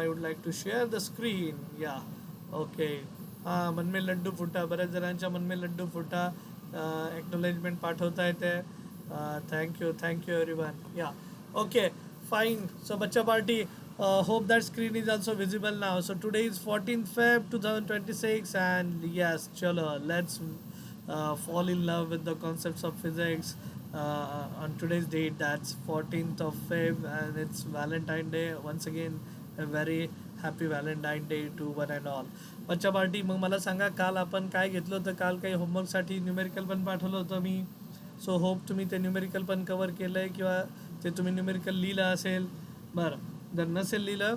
I would like to share the screen. Yeah. Okay. मन में लड्डू फुटा, बऱ्याच जणांच्या मन में लड्डू फुटा. Acknowledgement पाठवता येते. Thank you everyone. Yeah. Okay. Fine. So Bacha Party, hope that screen is also visible now. So today is 14th Feb 2026, and yes, chalo, let's fall in love with the concepts of physics on today's date. That's 14th of Feb, and it's Valentine Day. Once again, a very happy Valentine Day to one and all. बच्चा party, मग मला सांगा काल आपण काय घेतलं होतं. काल काही होमवर्कसाठी न्यूमेरिकल पण पाठवलं होतं मी. सो होप तुम्ही ते न्यूमेरिकल पण कवर केलं आहे किंवा ते तुम्ही न्यूमेरिकल लिहिलं असेल. बरं, जर नसेल लिहिलं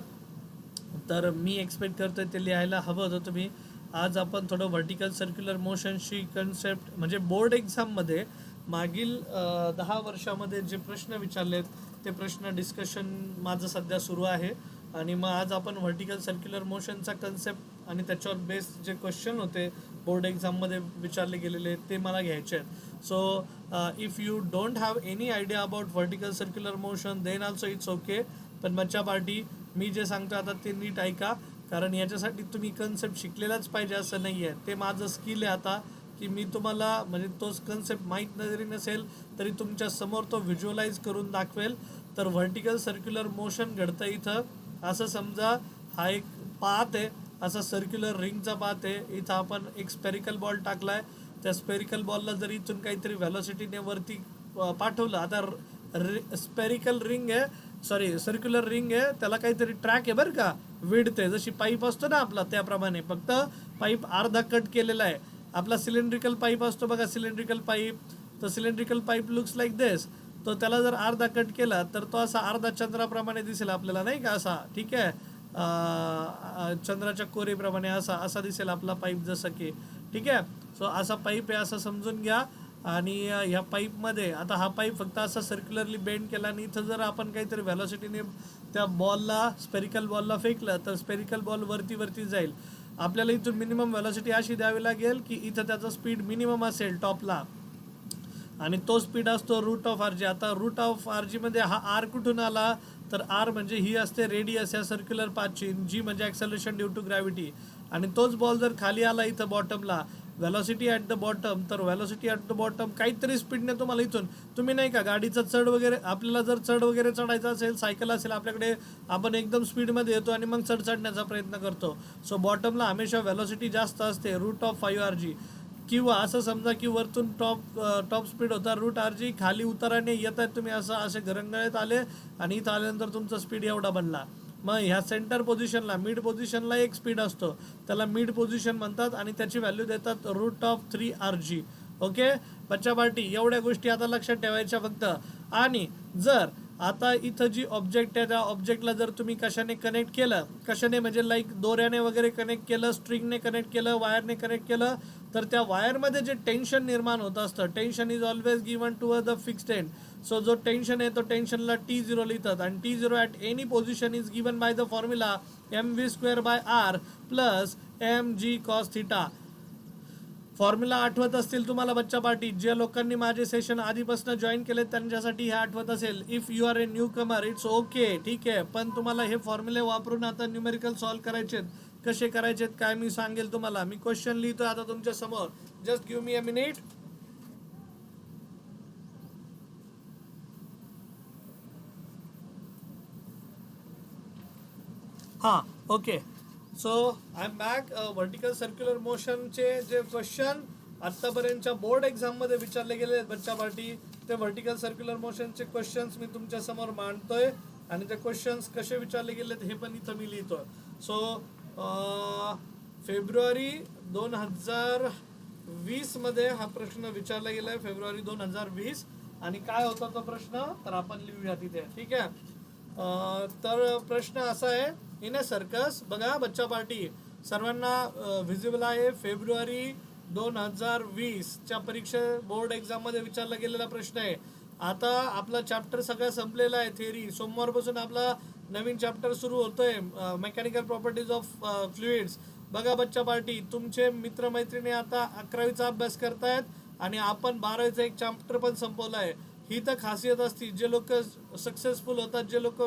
तर मी एक्सपेक्ट करतो ते लिहायला हवं होतं तुम्ही. आज आपण थोडं व्हर्टिकल सर्क्युलर मोशनची कन्सेप्ट, म्हणजे बोर्ड एक्झाममध्ये मागील 10 वर्षामध्ये जे प्रश्न विचारलेत ते प्रश्न डिस्कशन माझं सध्या सुरू आहे. आणि मग आज आपण व्हर्टिकल सर्क्युलर मोशनचा कन्सेप्ट आणि त्याच्यावर बेस्ड जे क्वेश्चन होते बोर्ड एक्झाममध्ये विचारले गेलेले ते मला घ्यायचे आहेत. So if you don't have any idea about vertical circular motion then also it's okay. पण बच्चा पार्टी, मी जे सांगतो आता ते नीट ऐका, कारण याच्यासाठी तुम्ही कन्सेप्ट शिकलेलाच पाहिजे असं नाही आहे. ते माझं स्किल आहे आता की मी तुम्हाला, म्हणजे तोच कन्सेप्ट माहीत जरी नसेल तरी तुमच्या समोर तो व्हिज्युअलाइज करून दाखवेल. तर व्हर्टिकल सर्क्युलर मोशन घडतं इथं. असं समजा हा एक पाथ आहे, असा सर्क्युलर रिंगचा पाथ आहे. इथं आपण एक स्पेरिकल बॉल टाकला आहे. त्या स्पेरिकल बॉलला जर इथून काहीतरी व्हेलॉसिटीने वरती पाठवलं, आता स्पेरिकल रिंग आहे, सॉरी सर्क्युलर रिंग आहे, त्याला काहीतरी ट्रॅक आहे बरं का, विड्थ आहे, जशी पाईप असतो ना आपला त्याप्रमाणे, फक्त पाईप अर्धा कट केलेला आहे. आपला सिलेंड्रिकल पाईप असतो बघा, सिलेंड्रिकल पाईप, तर सिलेंड्रिकल पाईप लुक्स लाईक दिस. तो त्याला जर अर्धा कट केला तर तो असा अर्धा चंद्राप्रमाणे दिसेल आपल्याला, नाही का, असा, ठीक आहे, चंद्राच्या कोरेप्रमाणे असा असा दिसेल आपला पाईप, जसं की, ठीक आहे. सो असा पाईप आहे असं समजून घ्या. आणि ह्या पाईपमध्ये आता हा पाईप फक्त असा सर्क्युलरली बेंड केला आणि इथं जर आपण काहीतरी व्हेलॉसिटीने त्या बॉलला, स्पेरिकल बॉलला फेकलं तर स्पेरिकल बॉल वरती जाईल. आपल्याला इथून मिनिमम व्हेलॉसिटी अशी द्यावी लागेल की इथं त्याचा स्पीड मिनिमम असेल टॉपला, आणि तो स्पीड असतो रूट ऑफ आर जी. आता रूट ऑफ आर जीमध्ये हा आर कुठून आला, तर आर म्हणजे ही असते रेडियस या सर्क्युलर पाथची, जी म्हणजे ॲक्सेलरेशन ड्यू टू ग्रॅव्हिटी. आणि तोच बॉल जर खाली आला इथं बॉटमला, व्हेलॉसिटी ॲट द बॉटम, तर व्हेलॉसिटी ॲट द बॉटम काहीतरी स्पीडने तुम्हाला इथून, तुम्ही नाही का गाडीचा चढ वगैरे, आपल्याला जर चढ वगैरे चढायचा असेल, सायकल असेल आपल्याकडे, आपण एकदम स्पीडमध्ये येतो आणि मग चढण्याचा प्रयत्न करतो. सो बॉटमला हमेशा व्हेलॉसिटी जास्त असते, रूट ऑफ 5 RG. किंवा असं समजा की वरतून टॉप स्पीड होता रूट RG, खाली उताराने येत आहेत तुम्ही असं असे घरंगळत आले आणि इथं आल्यानंतर तुमचा स्पीड एवढा बनला. मग ह्या सेंटर पोझिशनला, मिड पोझिशनला एक स्पीड असतो, त्याला मिड पोझिशन म्हणतात आणि त्याची व्हॅल्यू देतात रूट ऑफ 3 RG. ओके बच्चा पार्टी, एवढ्या गोष्टी आता लक्षात ठेवायच्या फक्त. आणि जर आता इथं जी ऑब्जेक्ट आहे त्या ऑब्जेक्टला जर तुम्ही कशाने कनेक्ट केलं, कशाने म्हणजे लाईक दोऱ्याने वगैरे कनेक्ट केलं, स्ट्रिंगने कनेक्ट केलं, वायरने कनेक्ट केलं, तर त्या वायरमध्ये जे टेन्शन निर्माण होत असतं, tension is always given to the fixed end. So जो टेन्शन आहे तो टेन्शनला T0 लिहितात, आणि T0 at any position is given by the formula mv²/r plus mg cos θ. Formula आठवत असतील तुम्हाला बच्चा पार्टी, ज्या लोकांनी माझे सेशन आधीपासून जॉईन केले त्यांच्यासाठी हे आठवत असेल. If you are a newcomer it's okay, ठीक आहे, पण तुम्हाला हे फॉर्म्युले वापरून आता न्यूमेरिकल सॉल्व करायचे. कसे करायचेत काय मी सांगेल तुम्हाला. मी क्वेश्चन लिहितो आता तुमच्या समोर, just give me a minute. हां, okay. So I am back. Vertical circular मोशनचे जे क्वेश्चन आत्तापर्यंतच्या बोर्ड एक्झाममध्ये विचारले गेले आहेत बच्चा पार्टी, ते व्हर्टिकल सर्क्युलर मोशनचे क्वेश्चन्स मी तुमच्या समोर मांडतोय, आणि ते क्वेश्चन्स कसे विचारले गेलेत हे पण इथं मी लिहितोय. सो फेब्रुवारी 2020 मध्ये हा प्रश्न विचारला गेला आहे, फेब्रुवारी 2020. आणि काय होता तो प्रश्न तर आपण लिहूया तिथे, ठीक आहे. तर प्रश्न असा आहे, इन अ सर्कस, बघा बच्चा पार्टी सर्वांना व्हिजिबल आहे, फेब्रुवारी 2020च्या परीक्षा बोर्ड एक्झाममध्ये विचारला गेलेला प्रश्न आहे. आता आपला चॅप्टर सगळा संपलेला आहे थेअरी, सोमवारपासून आपला नवीन चॅप्टर सुरू होतोय, मेकॅनिकल प्रॉपर्टीज ऑफ फ्लुइड्स. बघा बच्चा पार्टी, तुमचे मित्रमैत्रिणी आता 11वीचा अभ्यास करतायत आणि आपण 12वीचा एक चॅप्टर पण संपवला आहे. ही तर खासियत असती, जे लोक सक्सेसफुल होतात, जे लोक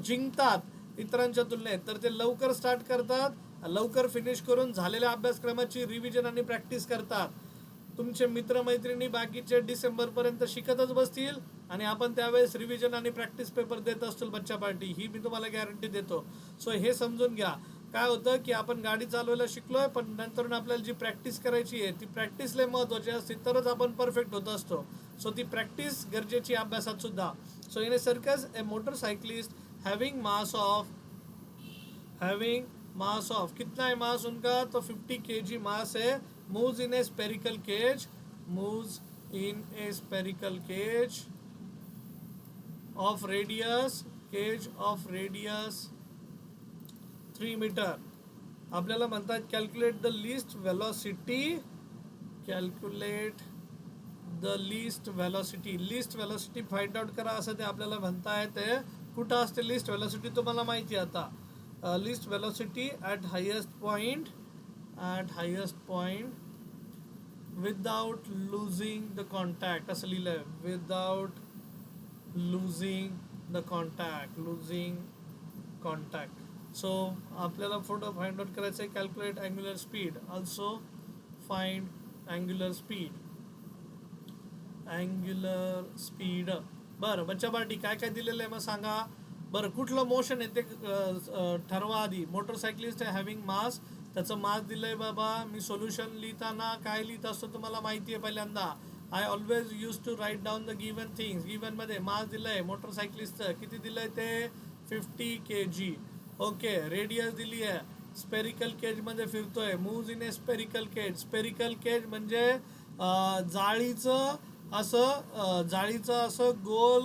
जिंकतात, इतरांच्या तुलनेत, तर ते लवकर स्टार्ट करतात, लवकर फिनिश करून झालेल्या अभ्यासक्रमाची रिव्हिजन आणि प्रॅक्टिस करतात. तुमचे मित्रमैत्रिणी बाकीचे डिसेंबरपर्यंत शिकतच बसतील आणि आपण त्यावेळेस रिव्हिजन आणि प्रॅक्टिस पेपर देत असतो बच्चा पार्टी, ही मी तुम्हाला गॅरंटी देतो. सो हे समजून घ्या. काय होतं की आपण गाडी चालवायला शिकलोय, पण नंतर आपल्याला जी प्रॅक्टिस करायची आहे ती प्रॅक्टिस लय महत्त्वाची असते, तरच आपण परफेक्ट होत असतो. सो ती प्रॅक्टिस गरजेची अभ्यासात सुद्धा. So in a circus a motorcyclist having mass of कितना है मास उनका, तो 50 kg मास है. Moves in a spherical cage of radius 3 metre. आपल्याला म्हणतात calculate the least velocity find out करा, असं ते आपल्याला म्हणताय. ते कुठं असते लिस्ट व्हेलॉसिटी तुम्हाला माहिती आहे आता. List velocity at highest point without losing the contact, असं लिहिलं आहे. Without losing contact. सो आपल्याला फोटो फाइंड आउट करायचं आहे. Calculate angular speed, also find angular speed. बरं बच्चा पार्टी काय काय दिलेलं आहे मग सांगा बरं. कुठलं मोशन आहे ते ठरवा आधी. मोटरसायकलिस्ट आहे हॅव्हिंग मास, त्याचं मास दिलंय बाबा. मी सोल्युशन लिहिताना काय लिहित असतो तुम्हाला माहिती आहे. पहिल्यांदा I always use to write down the given things. गिवनमध्ये मास दिलंय मोटरसायकलिस्टचं, किती दिलंय ते 50 kg. ओके. रेडियस दिली आहे, स्पेरिकल केजमध्ये फिरतोय. Moves in a spherical cage म्हणजे जाळीचं असं गोल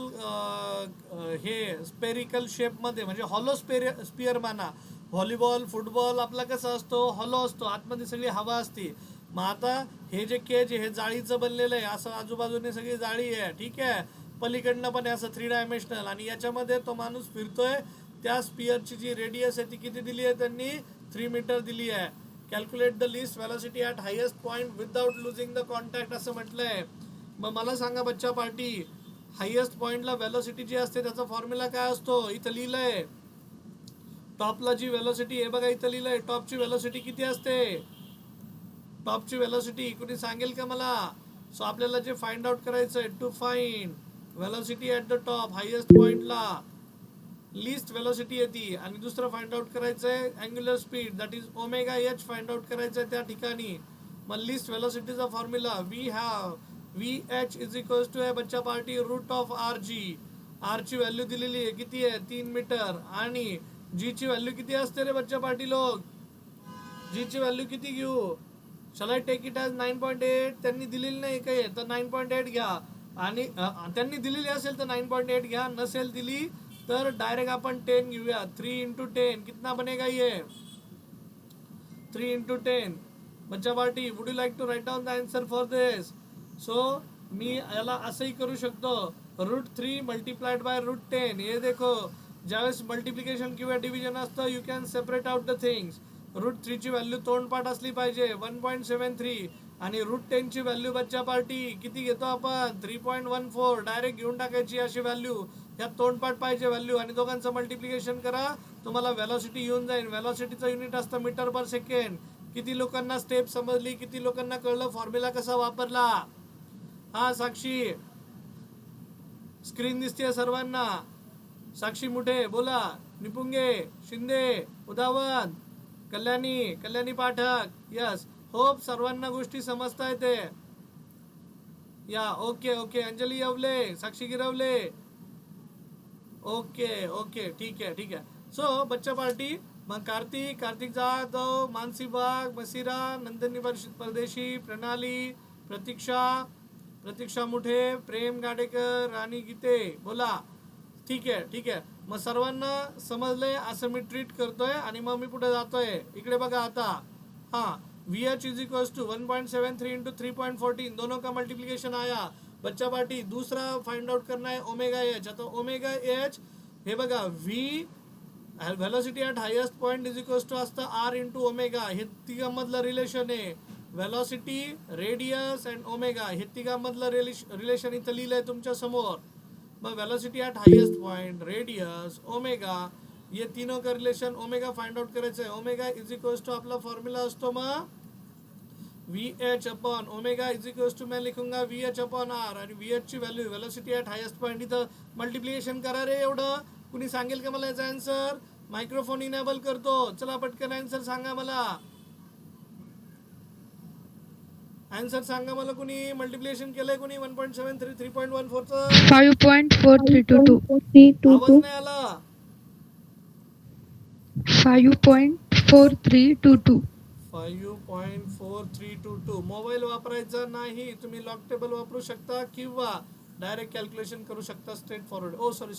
हे स्पेरिकल शेपमध्ये, म्हणजे हॉलो स्पिअर माना. व्हॉलीबॉल फुटबॉल आपला कसा असतो, हॉलो असतो, आतमध्ये सगळी हवा असते. मग आता हे जे केज आहे हे जाळीचं बनलेलं आहे, असं आजूबाजूने सगळी जाळी आहे, ठीक आहे. पलीकडनं पण आहे असं 3 डायमेन्शनल, आणि याच्यामध्ये तो माणूस फिरतोय. त्या स्पिअरची जी रेडियस आहे ती किती दिली आहे त्यांनी, 3 मीटर दिली आहे. Calculate the least velocity at highest point without losing the contact, असं म्हटलंय. मग मला सांगा बच्चा पार्टी, हायेस्ट पॉइंटला व्हेलॉसिटी जी असते त्याचा फॉर्म्युला काय असतो. इथं लिहिलंय. टॉपला जी व्हेलॉसिटी आहे बघा, इथं लिहिलंय. टॉपची व्हेलॉसिटी किती असते, टॉपची व्हेलॉसिटी कुणी सांगेल का मला. सो आपल्याला जे फाइंड आउट करायचं आहे, to find velocity at the top highest पॉइंटला लिस्ट व्हेलॉसिटी येते. आणि दुसरं फाइंड आउट करायचं आहे angular speed, that is omega H find out करायचं आहे त्या ठिकाणी. मग लिस्ट व्हेलॉसिटीचा formula VH is equals to आहे बच्चा पार्टी रूट ऑफ RG. ची व्हॅल्यू दिलेली आहे, किती आहे, 3 मीटर. आणि G ची व्हॅल्यू किती असते रे बच्चा पार्टी लोक, G ची व्हॅल्यू किती घेऊ. शल आय टेक इट ॲज 9.8. त्यांनी दिलेली नाही काही, तर 9.8 घ्या. आणि त्यांनी दिलेली असेल तर 9.8 घ्या, नसेल दिली तर डायरेक्ट आपण 10 घेऊया. 3 × 10 कितना बनेगा ये, 3 × 10. बच्चा पार्टी would you like to write down the answer for this. So मी याला असंही करू शकतो, √3 मल्टिप्लाइड बाय √10. हे देखो, ज्यावेळेस मल्टिप्लिकेशन किंवा डिव्हिजन असतं, you can separate out the things. √3 ची व्हॅल्यू तोंडपाठ असली पाहिजे, 1.73. आणि √10 ची व्हॅल्यू बच्चा पार्टी किती घेतो आपण, 3.14. डायरेक्ट घेऊन टाकायची अशी व्हॅल्यू. यात तोंडपाठ पाहिजे व्हॅल्यू, आणि दोघांचं मल्टिप्लिकेशन करा, तुम्हाला व्हेलॉसिटी येऊन जाईल. व्हेलॉसिटीचं युनिट असतं मीटर पर सेकंड. किती लोकांना स्टेप समजली, किती लोकांना कळलं फॉर्म्युला कसा वापरला. हा साक्षी, स्क्रीन दिसते सर्वांना. साक्षी मुठे बोला, निपुंगे, शिंदे, उदावत, कल्याणी पाठक. यस, होप सर्वांना गोष्टी समजता येते. या ओके. अंजली येवले, साक्षी गिरवले. ओके ठीक आहे. सो बच्चा पार्टी, मग कार्तिक जाधव, मानसी बाग, मसिरा, नंदिनी परदेशी, प्रणाली, प्रतीक्षा मुठे, प्रेम गाडेकर, राणी गीते बोला. ठीक आहे. मग सर्वांना समजलंय असं मी ट्रीट करतोय, आणि मग मी पुढे जातोय. इकडे बघा आता. हाँ, VH इज इक्वल्स टू 1.73 × 3.14, दोनों का मल्टीप्लिकेशन आया. बच्चा पार्टी दूसरा फाइंड आउट करना है ओमेगा एच. आता ओमेगा एच हे बघा, velocity at highest point is equals to असतं R × ओमेगा. हे तिघांमधलं रिलेशन आहे. व्हेलॉसिटी, रेडियस अँड ओमेगा हे तिघांमधलं रिलेशन इथं लिहिलंय तुमच्या समोर. मग velocity at highest point, radius, omega ये तीनों का रिलेशन ओमेगा फाइंड आउट करायचं आहे. ओमेगा इज इक्वल्स टू आपला फॉर्म्युला असतो मग VH upon omega is equals to मैं लिखूंगा VH अपॉन R आणि VH ची value velocity at highest point इथं मल्टिप्लिकेशन करा रे. एवढं कुणी सांगेल का मला याचा आन्सर? मायक्रोफोन इनेबल करतो. चला पटकन आन्सर सांगा मला. आन्सर सांगा मला कुणी. मल्टिप्लिकेशन केलंय कुणी 1.73 3.14 चं? 5.4322. आवाज नाही आला. 5.4322. 5.4322. मोबाईल वापरायचा नाही. तुम्ही लॉक टेबल वापरू शकता किंवा डायरेक्ट कैलकुलेशन करू शकता स्ट्रेट फॉरवर्ड. ओ सॉरी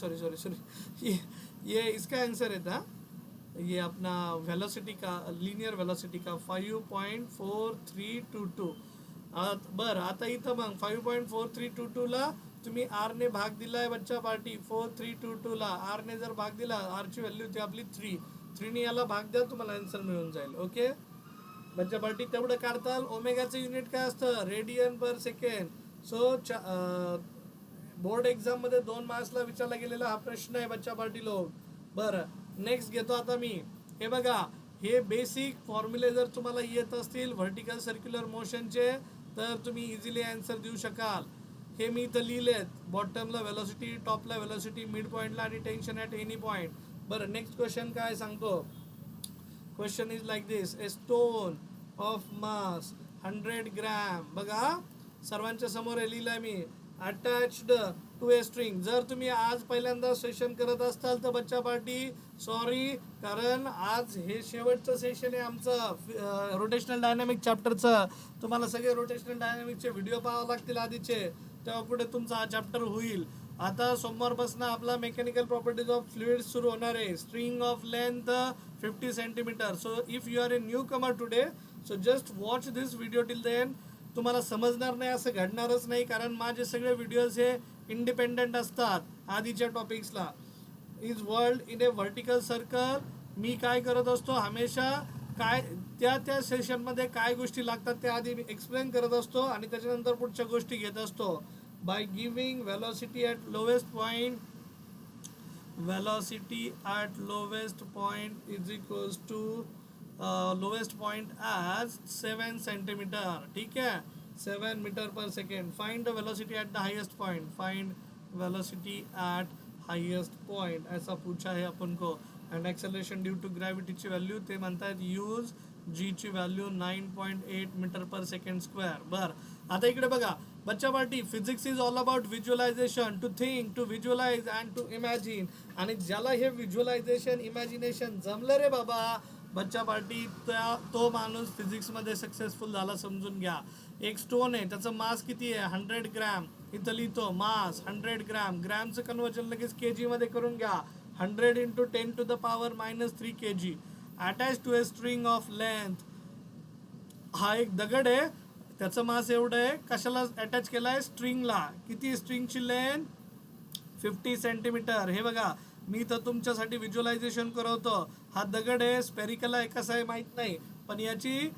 ये इसका आंसर है था. ये अपना वेलोसिटी का लिनियर वेलोसिटी का 5.4322. बरं आता इथं मग 5.4322 ला तुम्ही आर ने भाग दिलाय बच्चा पार्टी. 4322 ला आर ने जर भाग दिला, आर ची व्हॅल्यू ती आपली 3 ने याला भाग द्या, तुम्हाला आन्सर मिळून जाईल. ओके बच्चा पार्टी तेवढं काढताल. ओमेगाचं युनिट काय असतं? रेडियन पर सेकंड. सो बोर्ड एक्झाम मध्ये 2 मार्क्सला विचारला गेलेला हा प्रश्न आहे बच्चा पार्टी लोक. बरं नेक्स्ट घेतो आता मी. हे बघा हे बेसिक फॉर्म्युले जर तुम्हाला येत असतील व्हर्टिकल सर्क्युलर मोशनचे तर तुम्ही इझिली आन्सर देऊ शकाल. हे मी इथं लिहिलेत. बॉटमला वेलोसिटी, टॉपला वेलोसिटी, मिड पॉईंटला आणि टेन्शन ॲट एनी पॉईंट. बरं नेक्स्ट क्वेश्चन काय सांगतो. Question is like this. A stone of mass 100 gram. बघा सर्वांच्या समोर लिहिलंय मी. Attached to a string. जर तुम्ही आज पहिल्यांदा सेशन करत असताल तर बच्चा पार्टी सॉरी, कारण आज हे शेवटचं सेशन आहे आमचं रोटेशनल डायनॅमिक चॅप्टरचं. तुम्हाला सगळे रोटेशनल डायनॅमिकचे व्हिडिओ पाहावे लागतील आधीचे, तेव्हा पुढे तुमचा हा चॅप्टर होईल. आता सोमवारपासून आपला मेकॅनिकल प्रॉपर्टीज ऑफ फ्लुइड्स सुरू होणार आहे. String of length 50 centimetre. So if you are a newcomer today so just watch this video till then. तुम्हाला समजणार नाही असं घडणारच नाही, कारण माझे सगळे व्हिडिओज हे इंडिपेंडेंट असतात आधीच्या टॉपिक्सला. Is world in a vertical circle. मी काय करत असतो हमेशा, काय त्या सेशनमध्ये काय गोष्टी लागतात त्या आधी मी एक्सप्लेन करत असतो आणि त्याच्यानंतर पुढच्या गोष्टी घेत असतो. By giving velocity at lowest point, velocity at lowest point is equals to lowest point as 7 centimetre. ठीक है 7 metre per second. Find the velocity at the highest point. Find velocity at highest point ऐसा पूछा है अपन को. And acceleration due to ग्रॅव्हिटीची value ते म्हणतात यूज जी ची value 9.8 metre per second square. बर आता इकडे बघा बच्चा party. Physics is all about visualisation. To think, to visualise and to imagine. आणि ज्याला हे व्हिज्युअलायझेशन इमॅजिनेशन जमलं रे बाबा बच्चा पार्टी, तो माणूस फिजिक्समध्ये सक्सेसफुल झाला समजून घ्या. एक स्टोन आहे त्याचं मास किती आहे 100 ग्रॅम. इथं लिहितो मास 100 ग्रॅम. ग्रॅमचं कन्वर्जन लगेच केजी मध्ये करून घ्या. 100 × 10⁻³ kg. Attach to a string of length. हा एक दगड आहे त्याचं मास एवढं आहे. कशाला अटॅच केलाय? स्ट्रिंगला. किती स्ट्रिंगची लेंथ? 50 सेंटीमीटर. हे बघा मी तर तुमच्यासाठी व्हिज्युअलायझेशन करवतो. हा दगड आहे स्पेरिकल आहे कसा आहे माहित नाही, पण याची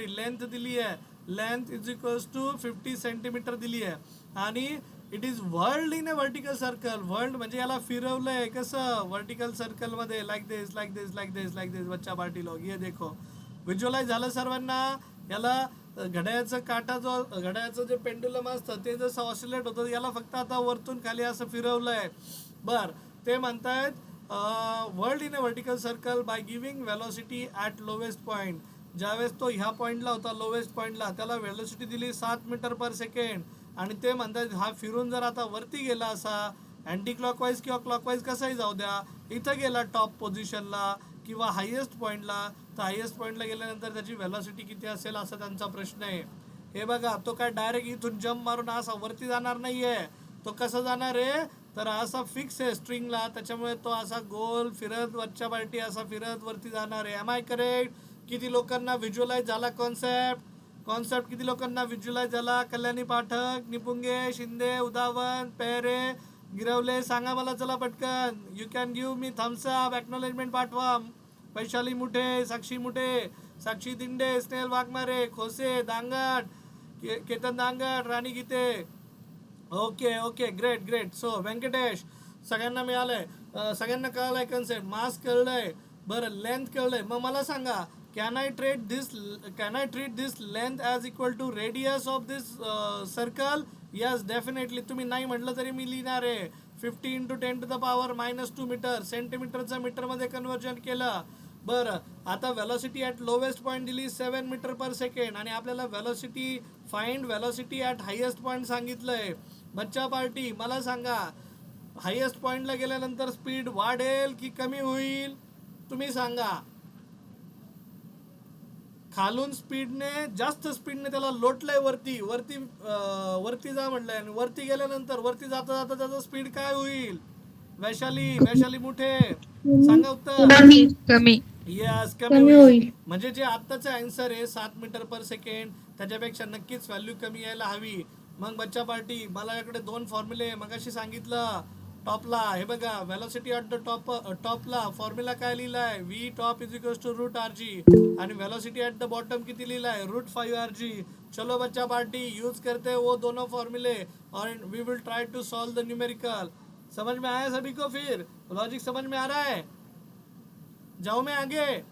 लेंथ दिली आहे. Length is equals to 50 centimetre दिली आहे आणि it is world in a vertical circle. Whirled म्हणजे याला फिरवलंय कसं व्हर्टिकल सर्कल मध्ये. Like this like this like this like this. बच्चा पार्टी लोग ये देखो व्हिज्युअलाइज झालं सर्वांना. याला घड्याळाचं काटा जो घड्याळाचं जे पेंडुलम असतं ते जसं ऑसिलेट होतं याला फक्त आता वरतून खाली असं फिरवलंय. बर ते म्हणतायत world in a vertical circle by giving velocity at lowest point. ज्यावेळेस तो ह्या पॉईंटला होता लोवेस्ट पॉईंटला त्याला वेलोसिटी दिली 7 मीटर पर सेकंड. आणि ते म्हणतात हा फिरून जर आता वरती गेला असा अँटी क्लॉकवाईज किंवा क्लॉकवाईज कसाही जाऊ द्या, इथं गेला टॉप पोझिशनला किंवा हायेस्ट पॉईंटला, तर हायेस्ट पॉईंटला गेल्यानंतर त्याची वेलोसिटी किती असेल असा त्यांचा प्रश्न आहे. हे बघा तो काय डायरेक्ट इथून जम्प मारून असा वरती जाणार नाहीये. तो कसं जाणार आहे तर असा फिक्स आहे स्ट्रिंगला, त्याच्यामुळे तो असा गोल फिरत वरच्या पार्टी असा फिरत वरती जाणार आहे. Am I correct? किती लोकांना व्हिज्युअलाइज झाला कॉन्सेप्ट किती लोकांना व्हिज्युअलाइज झाला? कल्याणी पाठक, निपुंगे, शिंदे, उदावन, पेरे, गिरवले सांगा मला चला पटकन. You can give me thumbs up. Acknowledgement पाठवा. Vaishali Muthe, Sakshi Muthe, Sakshi Dinde, Snehal Waghmare, Khose, Dangat, Ketan Dangat, Rani Gite. Okay great. So Venkatesh सगळ्यांना मिळालंय. सगळ्यांना कळलंय कन्सेप्ट, मास कळलंय, बरं लेंथ कळलंय. मग मला सांगा, can I treat this length as equal to radius of this circle? Yes definitely. तुम्ही नाही म्हटलं तरी मी लिहिणार आहे. 50 × 10⁻⁻2 मीटर, सेंटीमीटरचं मीटरमध्ये कन्व्हर्जन केलं. बरं, आता व्हेलॉसिटी ॲट लोवेस्ट पॉईंट दिली 7 मीटर पर सेकंड, आणि आपल्याला व्हेलॉसिटी ॲट हायेस्ट पॉईंट सांगितलंय. बच्चा पार्टी मला सांगा, हायेस्ट पॉइंटला गेल्यानंतर स्पीड वाढेल की कमी होईल? तुम्ही सांगा. खालून स्पीडने, जास्त स्पीडने त्याला लोटलंय वरती वरती वरती जा म्हटलंय, आणि वरती गेल्यानंतर वरती जाता जाता त्याचा स्पीड काय होईल? वैशाली मुठे सांगा उत्तर. कमी. यस, कमी कमी होईल. होईल. म्हणजे जे आत्ताचं आन्सर आहे 7 मीटर पर सेकंड, त्याच्यापेक्षा नक्कीच व्हॅल्यू कमी यायला हवी. मग बच्चा पार्टी मला याकडे 2 फॉर्म्युले मगाशी सांगितलं. टॉपला हे बघा, व्हेलॉसिटी ॲट द टॉपला फॉर्म्युला काय लिहिलाय? V top is equals to root r g, आणि व्हेलॉसिटी ॲट द बॉटम किती लिहिलाय? √5 RG. चलो बच्चा पार्टी यूज करते वो दोनों फॉर्मूले और we will try to solve the numerical. समझ में आया सभी को? फिर लॉजिक समझ में आ रहा है? जाऊ मैं आगे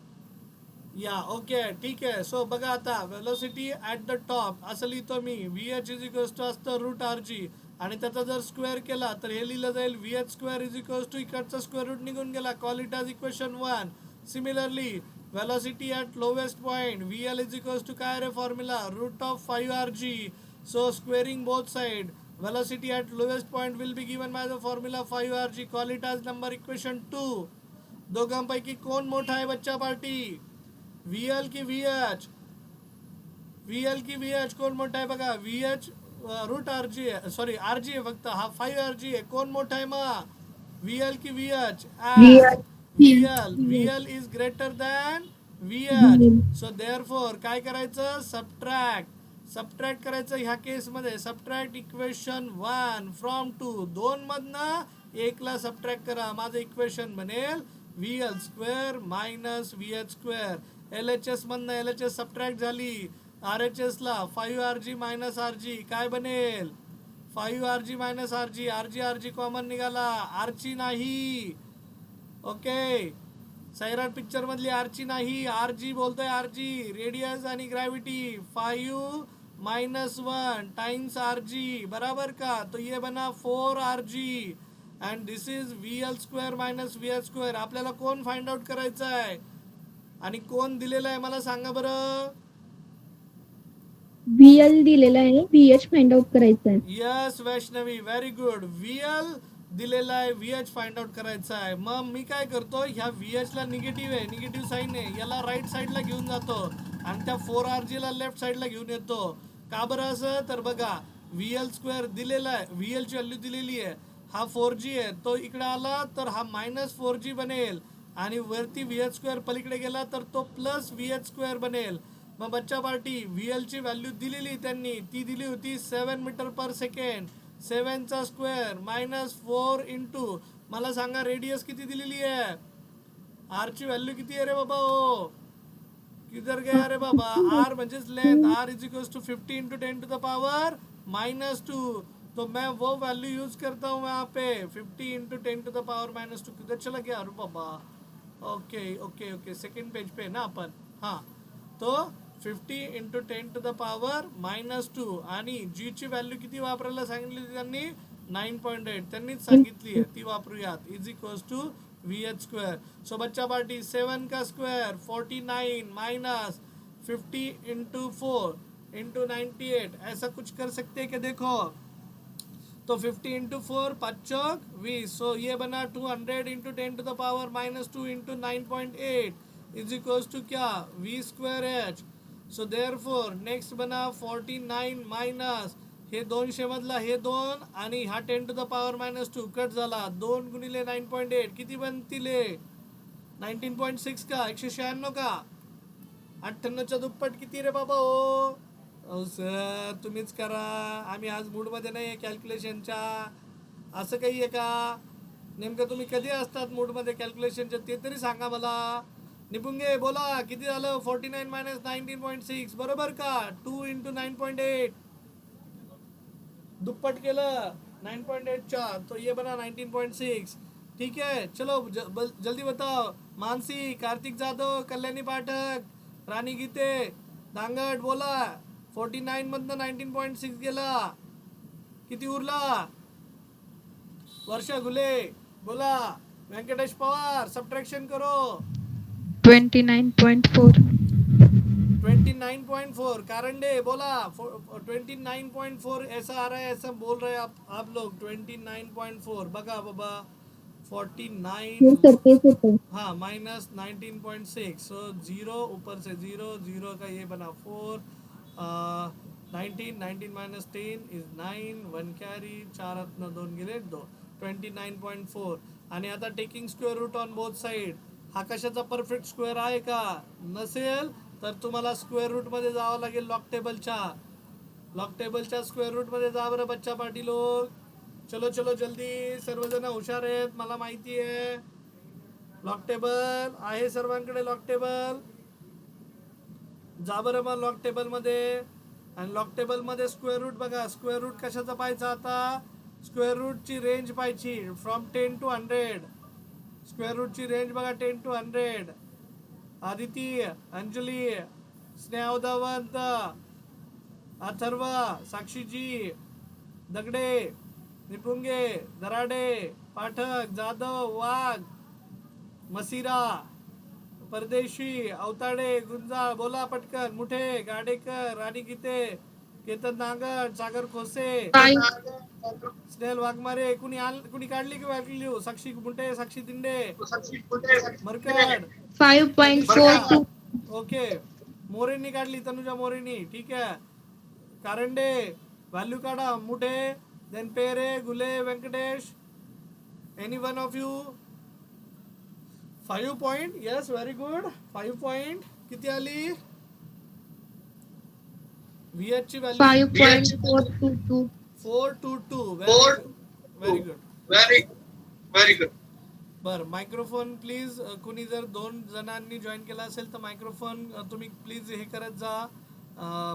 या ओके ठीक आहे. सो बघा आता, वेलोसिटी ॲट द टॉप असं लिहितो मी, VH इज इक्वल्स टू असतं √RG, आणि त्याचा जर स्क्वेअर केला तर हे लिहिलं जाईल VH² इज इक्वल्स टू, इकडचा स्क्वेअर रूट निघून गेला, call it as equation 1. Similarly velocity at lowest point VL is equals to काय रे formula? √5RG. So squaring both side, velocity at lowest point will be given by the formula 5RG. Call it as number equation 2. दोघांपैकी कोण मोठा आहे बच्चा party? VL की VH? VL की VH कोण मोठा आहे? बघा, VH √RG आहे, सॉरी RG आहे फक्त, हा 5RG आहे. कोण मोठा आहे मग? VL की VH? VL is greater than VH. So therefore काय करायचं? सबट्रॅक्ट करायचं. ह्या केसमध्ये सबट्रॅक्ट इक्वेशन 1 फ्रॉम 2. 2 मधनं 1 ला सबट्रॅक्ट करा. माझं इक्वेशन बनेल VL² मायनस VH². LHS मधनं LHS सबट्रॅक्ट झाली, RHS ला 5RG मायनस RG काय बनेल? 5RG minus RG. RG common निघाला, आरची नाही. ओके, सैराट पिक्चर मधली आरची नाही, RG बोलतोय. RG रेडियस आणि ग्रॅव्हिटी. 5 मायनस 1 टाइम्स RG, बराबर का? तो ये बना 4RG, and this is VL² minus VH². आपल्याला कोण फाइंड आउट करायचं आहे आणि कोण दिलेलं आहे मला सांगा बरं. VL दिलेला आहे, VH फाइंड आउट करायचं आहे. Yes Vaishnavi, very good. VL दिलेला आहे, VH फाइंड आउट करायचा आहे. मग मी काय करतो, ह्या VH ला निगेटिव्ह आहे, निगेटिव्ह साईन आहे, याला राईट साईडला घेऊन जातो आणि त्या 4RG ला लेफ्ट साईडला घेऊन येतो. का बरं असं? तर बघा, VL² दिलेला आहे, VL ची व्हॅल्यू दिलेली आहे, हा 4G आहे, तो इकडे आला तर हा -4G बनेल, आणि वरती VH² पलीकडे गेला तर तो प्लस VH² बनेल. मग बच्चा पार्टी, VL ची व्हॅल्यू दिलेली त्यांनी, ती दिली होती 7 मीटर पर सेकंड. 7 चा स्क्वेअर मायनस 4 इंटू, मला सांगा रेडियस किती दिलेली आहे? आर ची व्हॅल्यू किती आहे रे बाबा? हो, किधर गया रे बाबा? आर म्हणजेच length. R is equals to 50 × 10⁻². तो मैं वो वैल्यू यूज करता हूँ वहाँ पे, 50 × 10⁻². किधर चला गया अरे बाबा? ओके, सेकंड पेज पे ना आपण. हाँ, तो 50 × 10⁻², आणि जी ची व्हॅल्यू किती वापरायला सांगितली त्यांनी? 9.8 त्यांनीच सांगितली आहे, ती वापरूयात. Is equals to VH². So बच्चा पार्टी, 7 का स्क्वायर 49 माइनस 50 × 4 × 98, ऐसा कुछ कर सकते हैं क्या? देखो तो 50 × 4 5 चौक 20. सो ये बना 200 × 10⁻² × 9.8 इज इक्वल्स टू क्या? V²H. सो देअरफॉर नेक्स्ट बना 49 मायनस हे 200 मधला हे 2 आणि हा 10⁻² कट झाला, 2 × 9.8 किती बनतील? 19.6 का? 196 का? 98च्या दुप्पट किती रे बाबा? हो सर, तुम्हीच करा, आम्ही आज मूडमध्ये नाही आहे कॅल्क्युलेशनच्या. असं काही आहे का? नेमकं तुम्ही कधी असतात मूडमध्ये कॅल्क्युलेशनच्या ते तरी सांगा मला. निपुंगे बोला, किती झालं? 49 मायनस 19.6 बरोबर का? 2 × 9.8 दुप्पट केलं 9.8च्या, तो ये बना 19.6. ठीक है, चलो जल्दी बताओ. मानसी, कार्तिक जाधव, कल्याणी पाठक, राणी गीते, दांगट बोला. 49 मधनं 19.6 गेला. किती उरला? वर्षा घुले बोला. व्यंकटेश पवार, सबट्रैक्शन करो. 29.4. 29.4. कारंडे बोला. 29.4 ऐसा आ रहा है, ऐसा बोल रहे हैं आप लोग. 29.4 बघा बाबा. 49 हो सर तेच होतं. हाँ माइनस 19.6. सो 0 ऊपर से 0 0 का ये बना 4. 19 माइनस 10 इज 9. 1 कॅरी. 4 हातनं 2 गेले 2. 29.4. आणि आता taking square root on both side. हा कशाचा परफेक्ट स्क्वेअर आहे का? नसेल तर तुम्हाला स्क्वेअर रूट मध्ये जावं लागेल. लॉग टेबलच्या स्क्वेअर रूट मध्ये जा बरं बच्चा पाटी लोग. चलो चलो जल्दी. सर्वजण हुशार आहेत मला माहिती आहे. लॉग टेबल आहे सर्वांकडे. लॉग टेबल जा बरं मग लॉग टेबल मध्ये. आणि लॉग टेबल मध्ये स्क्वेअर रूट बघा. स्क्वेअर रूट कशाचा पाहायचा आता? स्क्वेअर रूटची रेंज पाहिजे फ्रॉम 10 to 100. स्क्वेअर रूटची रेंज बघा 10 to 100. आदिती, अंजली, स्नेहदावंत, अथर्व, साक्षीजी, दगडे, निपुंगे, दराडे, पाठक, जाधव, वाघ, मसिरा, परदेशी, अवताडे, गुंजाळ बोला पटकन. मुठे, गाडेकर, राणी गीते, केतन नागड, सागर खोसे, 5. स्नेहल वाघमारे. कुणी काढली की व्हॅल्यू? साक्षी मुठे, साक्षी दिंडे, मरकड, 5.42. ओके. मोरेंनी काढली. तनुजा मोरेनी. ठीक आहे. कारंडे व्हॅल्यू काढा. Muthe, then Pere, Gule, Venkatesh. Any one of you? 5 point. Yes very good. 5 point किती आली? व्हीएच ची value 5.422. 422. Very good. Very good. बर मायक्रोफोन प्लीज. कुणी जर 2 जणांनी जॉईन केला असेल तर मायक्रोफोन तुम्ही प्लीज हे करत जा,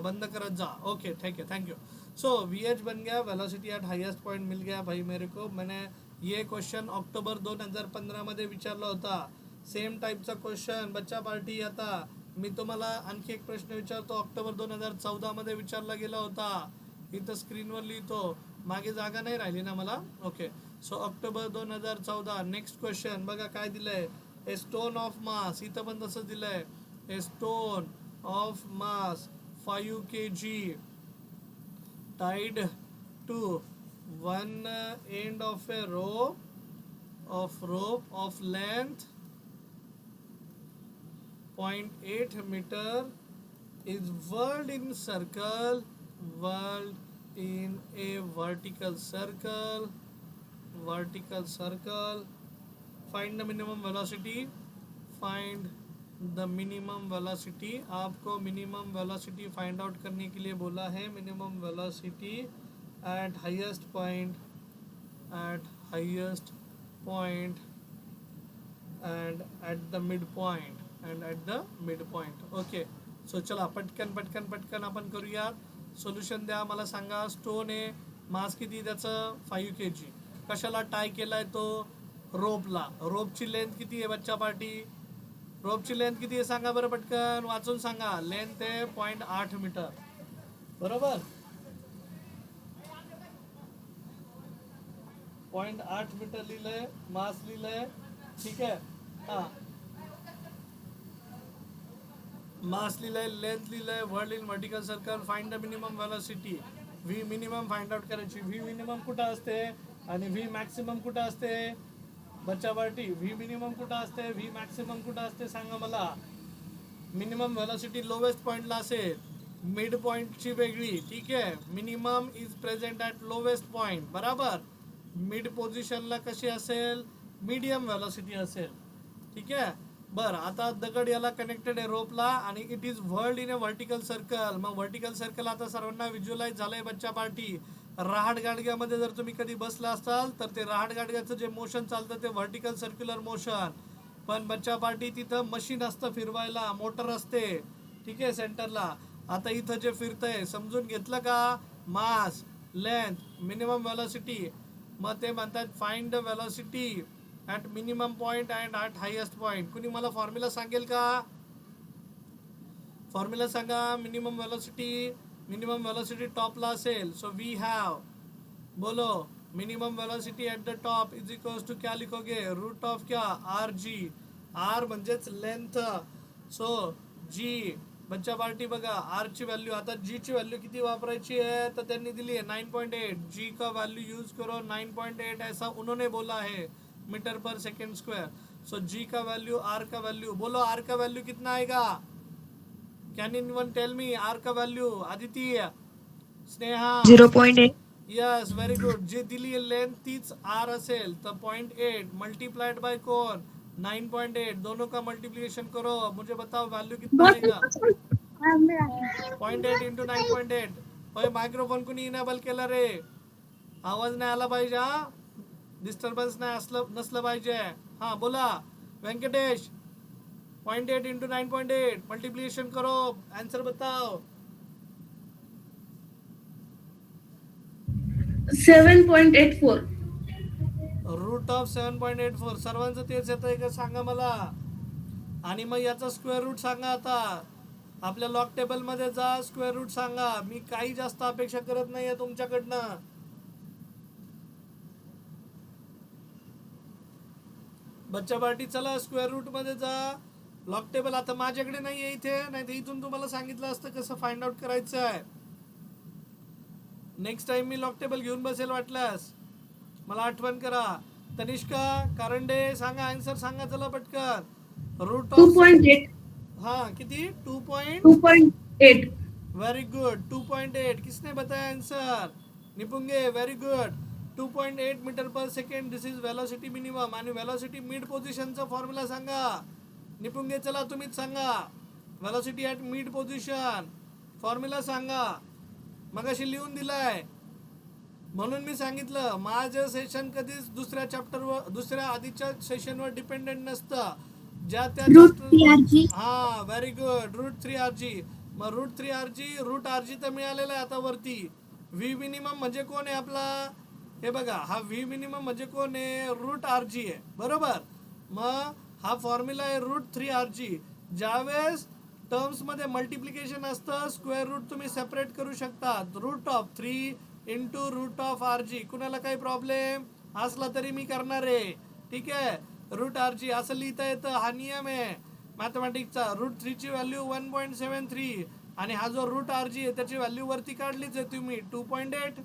बंद करत जा. ओके ठीक है, थैंक यू. सो वीएच बन गया. वेलोसिटी एट हाईएस्ट पॉइंट मिल गया भाई मेरे को. मैंने ये क्वेश्चन ऑक्टोबर 2015 मध्ये विचारला होता. सेम टाईपचा क्वेश्चन बच्चा पार्टी. आता मी तुम्हाला आणखी एक प्रश्न विचारतो. ऑक्टोबर 2014 मध्ये विचारला गेला होता. इथं स्क्रीनवर लिहितो. मागे जागा नाही राहिली ना मला. Okay. So October 2014. Next question बघा काय दिलंय. ए स्टोन ऑफ मास. इथं पण तसंच दिलंय. ए stone of mass 5 kg tied to one end of a rope of length 0.8 meter is whirled in a vertical circle. Find the minimum velocity. आपको minimum velocity find out करने के लिए बोला है. Minimum velocity at highest point end at the mid point. Okay. So चला पटकन आपण करूया. Solution द्या. मला सांगा. स्टोन आहे. मास किती त्याचं? 5 kg. कशाला टाय केलाय तो? रोपला. रोपची लेंथ किती आहे बच्चा पार्टी? रोपची लेंथ किती आहे सांगा बरं पटकन. वाचून सांगा. लेंथ आहे 0.8 मीटर. बरोबर. 0.8 मीटर लिहिलंय. मास लिहिलंय. ठीक आहे. हा मास लिहिलंय, लेंथ लिहिलंय, world in vertical circle. Find the minimum velocity. V minimum find out करायची. व्ही मिनिमम कुठं असते आणि व्ही मॅक्सिमम कुठं असते बच्चा पार्टी? व्ही मिनिमम कुठं असते, व्ही मॅक्सिमम कुठं असते सांगा मला. मिनिमम वेलोसिटी लोवेस्ट पॉइंटला असेल. मिड पॉइंटची वेगळी. ठीक आहे. Minimum is present at lowest point. बराबर. मिड पोझिशनला कशी असेल? मीडियम वेलोसिटी असेल. ठीक आहे. बरं आता दगड याला कनेक्टेड आहे रोपला आणि it is world in a vertical circle. मग व्हर्टिकल सर्कल आता सर्वांना व्हिज्युअलाइज झालंय बच्चा पार्टी. रहाट गाडग्यामध्ये जर तुम्ही कधी बसला असाल तर ते रहाट गाडग्याचं जे मोशन चालतं ते व्हर्टिकल सर्क्युलर मोशन. पण बच्चा पार्टी तिथं मशीन असतं फिरवायला. मोटर असते. ठीक आहे सेंटरला. आता इथं जे फिरतंय समजून घेतलं का? मास, लेंथ, मिनिमम वेलोसिटी. मग ते म्हणतात find the velocity at minimum point and at highest point. कुणी मला फॉर्म्युला सांगेल का? फॉर्म्युला सांगा. मिनिमम वेलोसिटी टॉपला असेल. सो वी हॅव, बोलो, minimum velocity at the top is equals to क्या लिखोगे? रूट ऑफ क्या? R G. आर म्हणजेच लेंथ. सो जी, बच्चा पार्टी बघा, आर ची व्हॅल्यू, आता जी ची व्हॅल्यू किती वापरायची आहे तर त्यांनी दिली आहे 9.8. जी का वैल्यू यूज करो 9.8 ऐसा उन्होंने बोला है metre per second square. So g का वैल्यू, आर का वैल्यू, बोलो आर का वैल्यू कितना आएगा? Can anyone tell me R का value? Aditya, Sneha, 0.8. Yes, very good. जे दिली लेंथ तीच आर असेल तर 0.8 मल्टीप्लाइड बाय कोण? 9.8. दोनों का मल्टीप्लिकेशन करो, मुझे बताओ वैल्यू कितना आएगा? 0.8 इंटू 9.8. होय, मायक्रोफोन कुणी इनेबल केलं रे? आवाज नाही आला पाहिजे, हा, डिस्टर्बन्स नाही नसलं पाहिजे. हा बोला व्यंकटेश. 0.8 इंटू 9.8 मल्टीप्लिकेशन करो, आंसर बताओ. 7.84. Root of 7.84. सर्वांचं तेच येत आहे का सांगा मला. आणि मग याचा स्क्वेअर रूट सांगा. आता आपल्या लॉग टेबल मध्ये जा, स्क्वेअर रूट सांगा. मी काही जास्त अपेक्षा करत नाहीये तुमच्याकडनं. बच्चा पार्टी चला स्क्वेअर रूट मध्ये जा. लॉग टेबल आता माझ्याकडे नाहीये इथे, नाही तर इथून तुम्हाला सांगितलं असतं कसं फाइंड आउट करायचं आहे. नेक्स्ट टाइम मी लॉग टेबल घेऊन बसेल वाटल्यास मला आठवण करा. तनिष्का कारंडे सांगा, आन्सर सांगा चला पटकन. Root of 2.8. हा किती? 2. 2.8. Very good. 2.8. किसने बताया answer? Nipunge, very good. 2.8 metre per second. This is velocity minimum. आणि वेलोसिटी मिड पोझिशनचा फॉर्म्युला सांगा. निपुंगे चला तुम्हीच सांगा. Velocity at mid position formula सांगा. मगाशी लिहून दिलाय म्हणून मी सांगितलं. माझं सेशन कधीच दुसऱ्या चॅप्टरवर, दुसऱ्या आधीच्या सेशनवर डिपेंडेंट नसतं. ज्या त्या Root 3RG. हा व्हेरी गुड. Route 3RG. मग रूट 3RG, रूट RG तर मिळालेला आहे आता वरती. व्ही मिनिमम म्हणजे कोण आहे आपला? हे बघा, हा व्ही मिनिमम म्हणजे कोण आहे? रूट RG आहे, बरोबर. मग हा फॉर्म्युला आहे रूट 3RG. ज्यावेळेस टर्म्स मध्ये मल्टिप्लिकेशन असतं, स्क्वेअर रूट तुम्ही सेपरेट करू शकता. Root of 3 into root of RG. कुणाला काही प्रॉब्लेम असला तरी मी करणार आहे, ठीक आहे. रूट RG असं लिहिता येतं, हा नियम आहे मॅथमॅटिक्सचा. रूट 3 ची व्हॅल्यू 1.73 आणि हा जो रूट RG आहे त्याची व्हॅल्यू वरती काढलीच आहे तुम्ही 2.8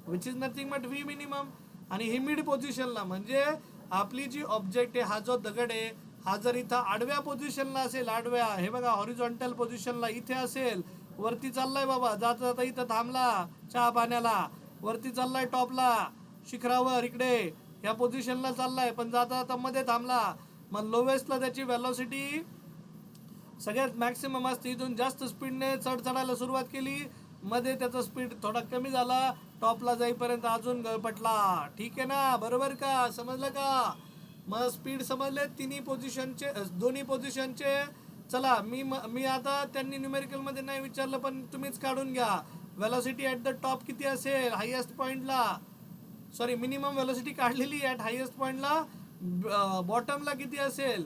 which is nothing but V minimum. आणि ही मिड पोझिशनला म्हणजे आपली जी ऑब्जेक्ट आहे, हा जो दगड आहे, हा जर इथं आडव्या पोझिशनला असेल, आडव्या, हे बघा हॉरिझॉन्टल पोझिशनला इथे असेल, वरती चाललाय बाबा, जाता जाता इथं थांबला चहा पाण्याला, वरती चाललाय टॉपला शिखरावर इकडे या पोझिशनला चाललाय, पण जाता जाता मध्ये थांबला. मग लोवेस्टला त्याची वेलोसिटी सगळ्यात मॅक्सिमम असते. इथून जास्त स्पीडने चढायला सुरुवात केली, मध्ये त्याचा स्पीड थोडा कमी झाला, टॉपला जाईपर्यंत अजून गळपटला. ठीक आहे ना, बरोबर का? समजलं का? मग स्पीड समजले तिन्ही पोझिशनचे, दोन्ही पोझिशनचे. चला मी आता त्यांनी न्यूमेरिकल मध्ये नाही विचारलं पण तुम्हीच काढून घ्या. वेलोसिटी ॲट द टॉप किती असेल? हायेस्ट पॉइंटला, सॉरी मिनिमम वेलोसिटी काढलेली ॲट हायेस्ट पॉइंटला. बॉटमला किती असेल?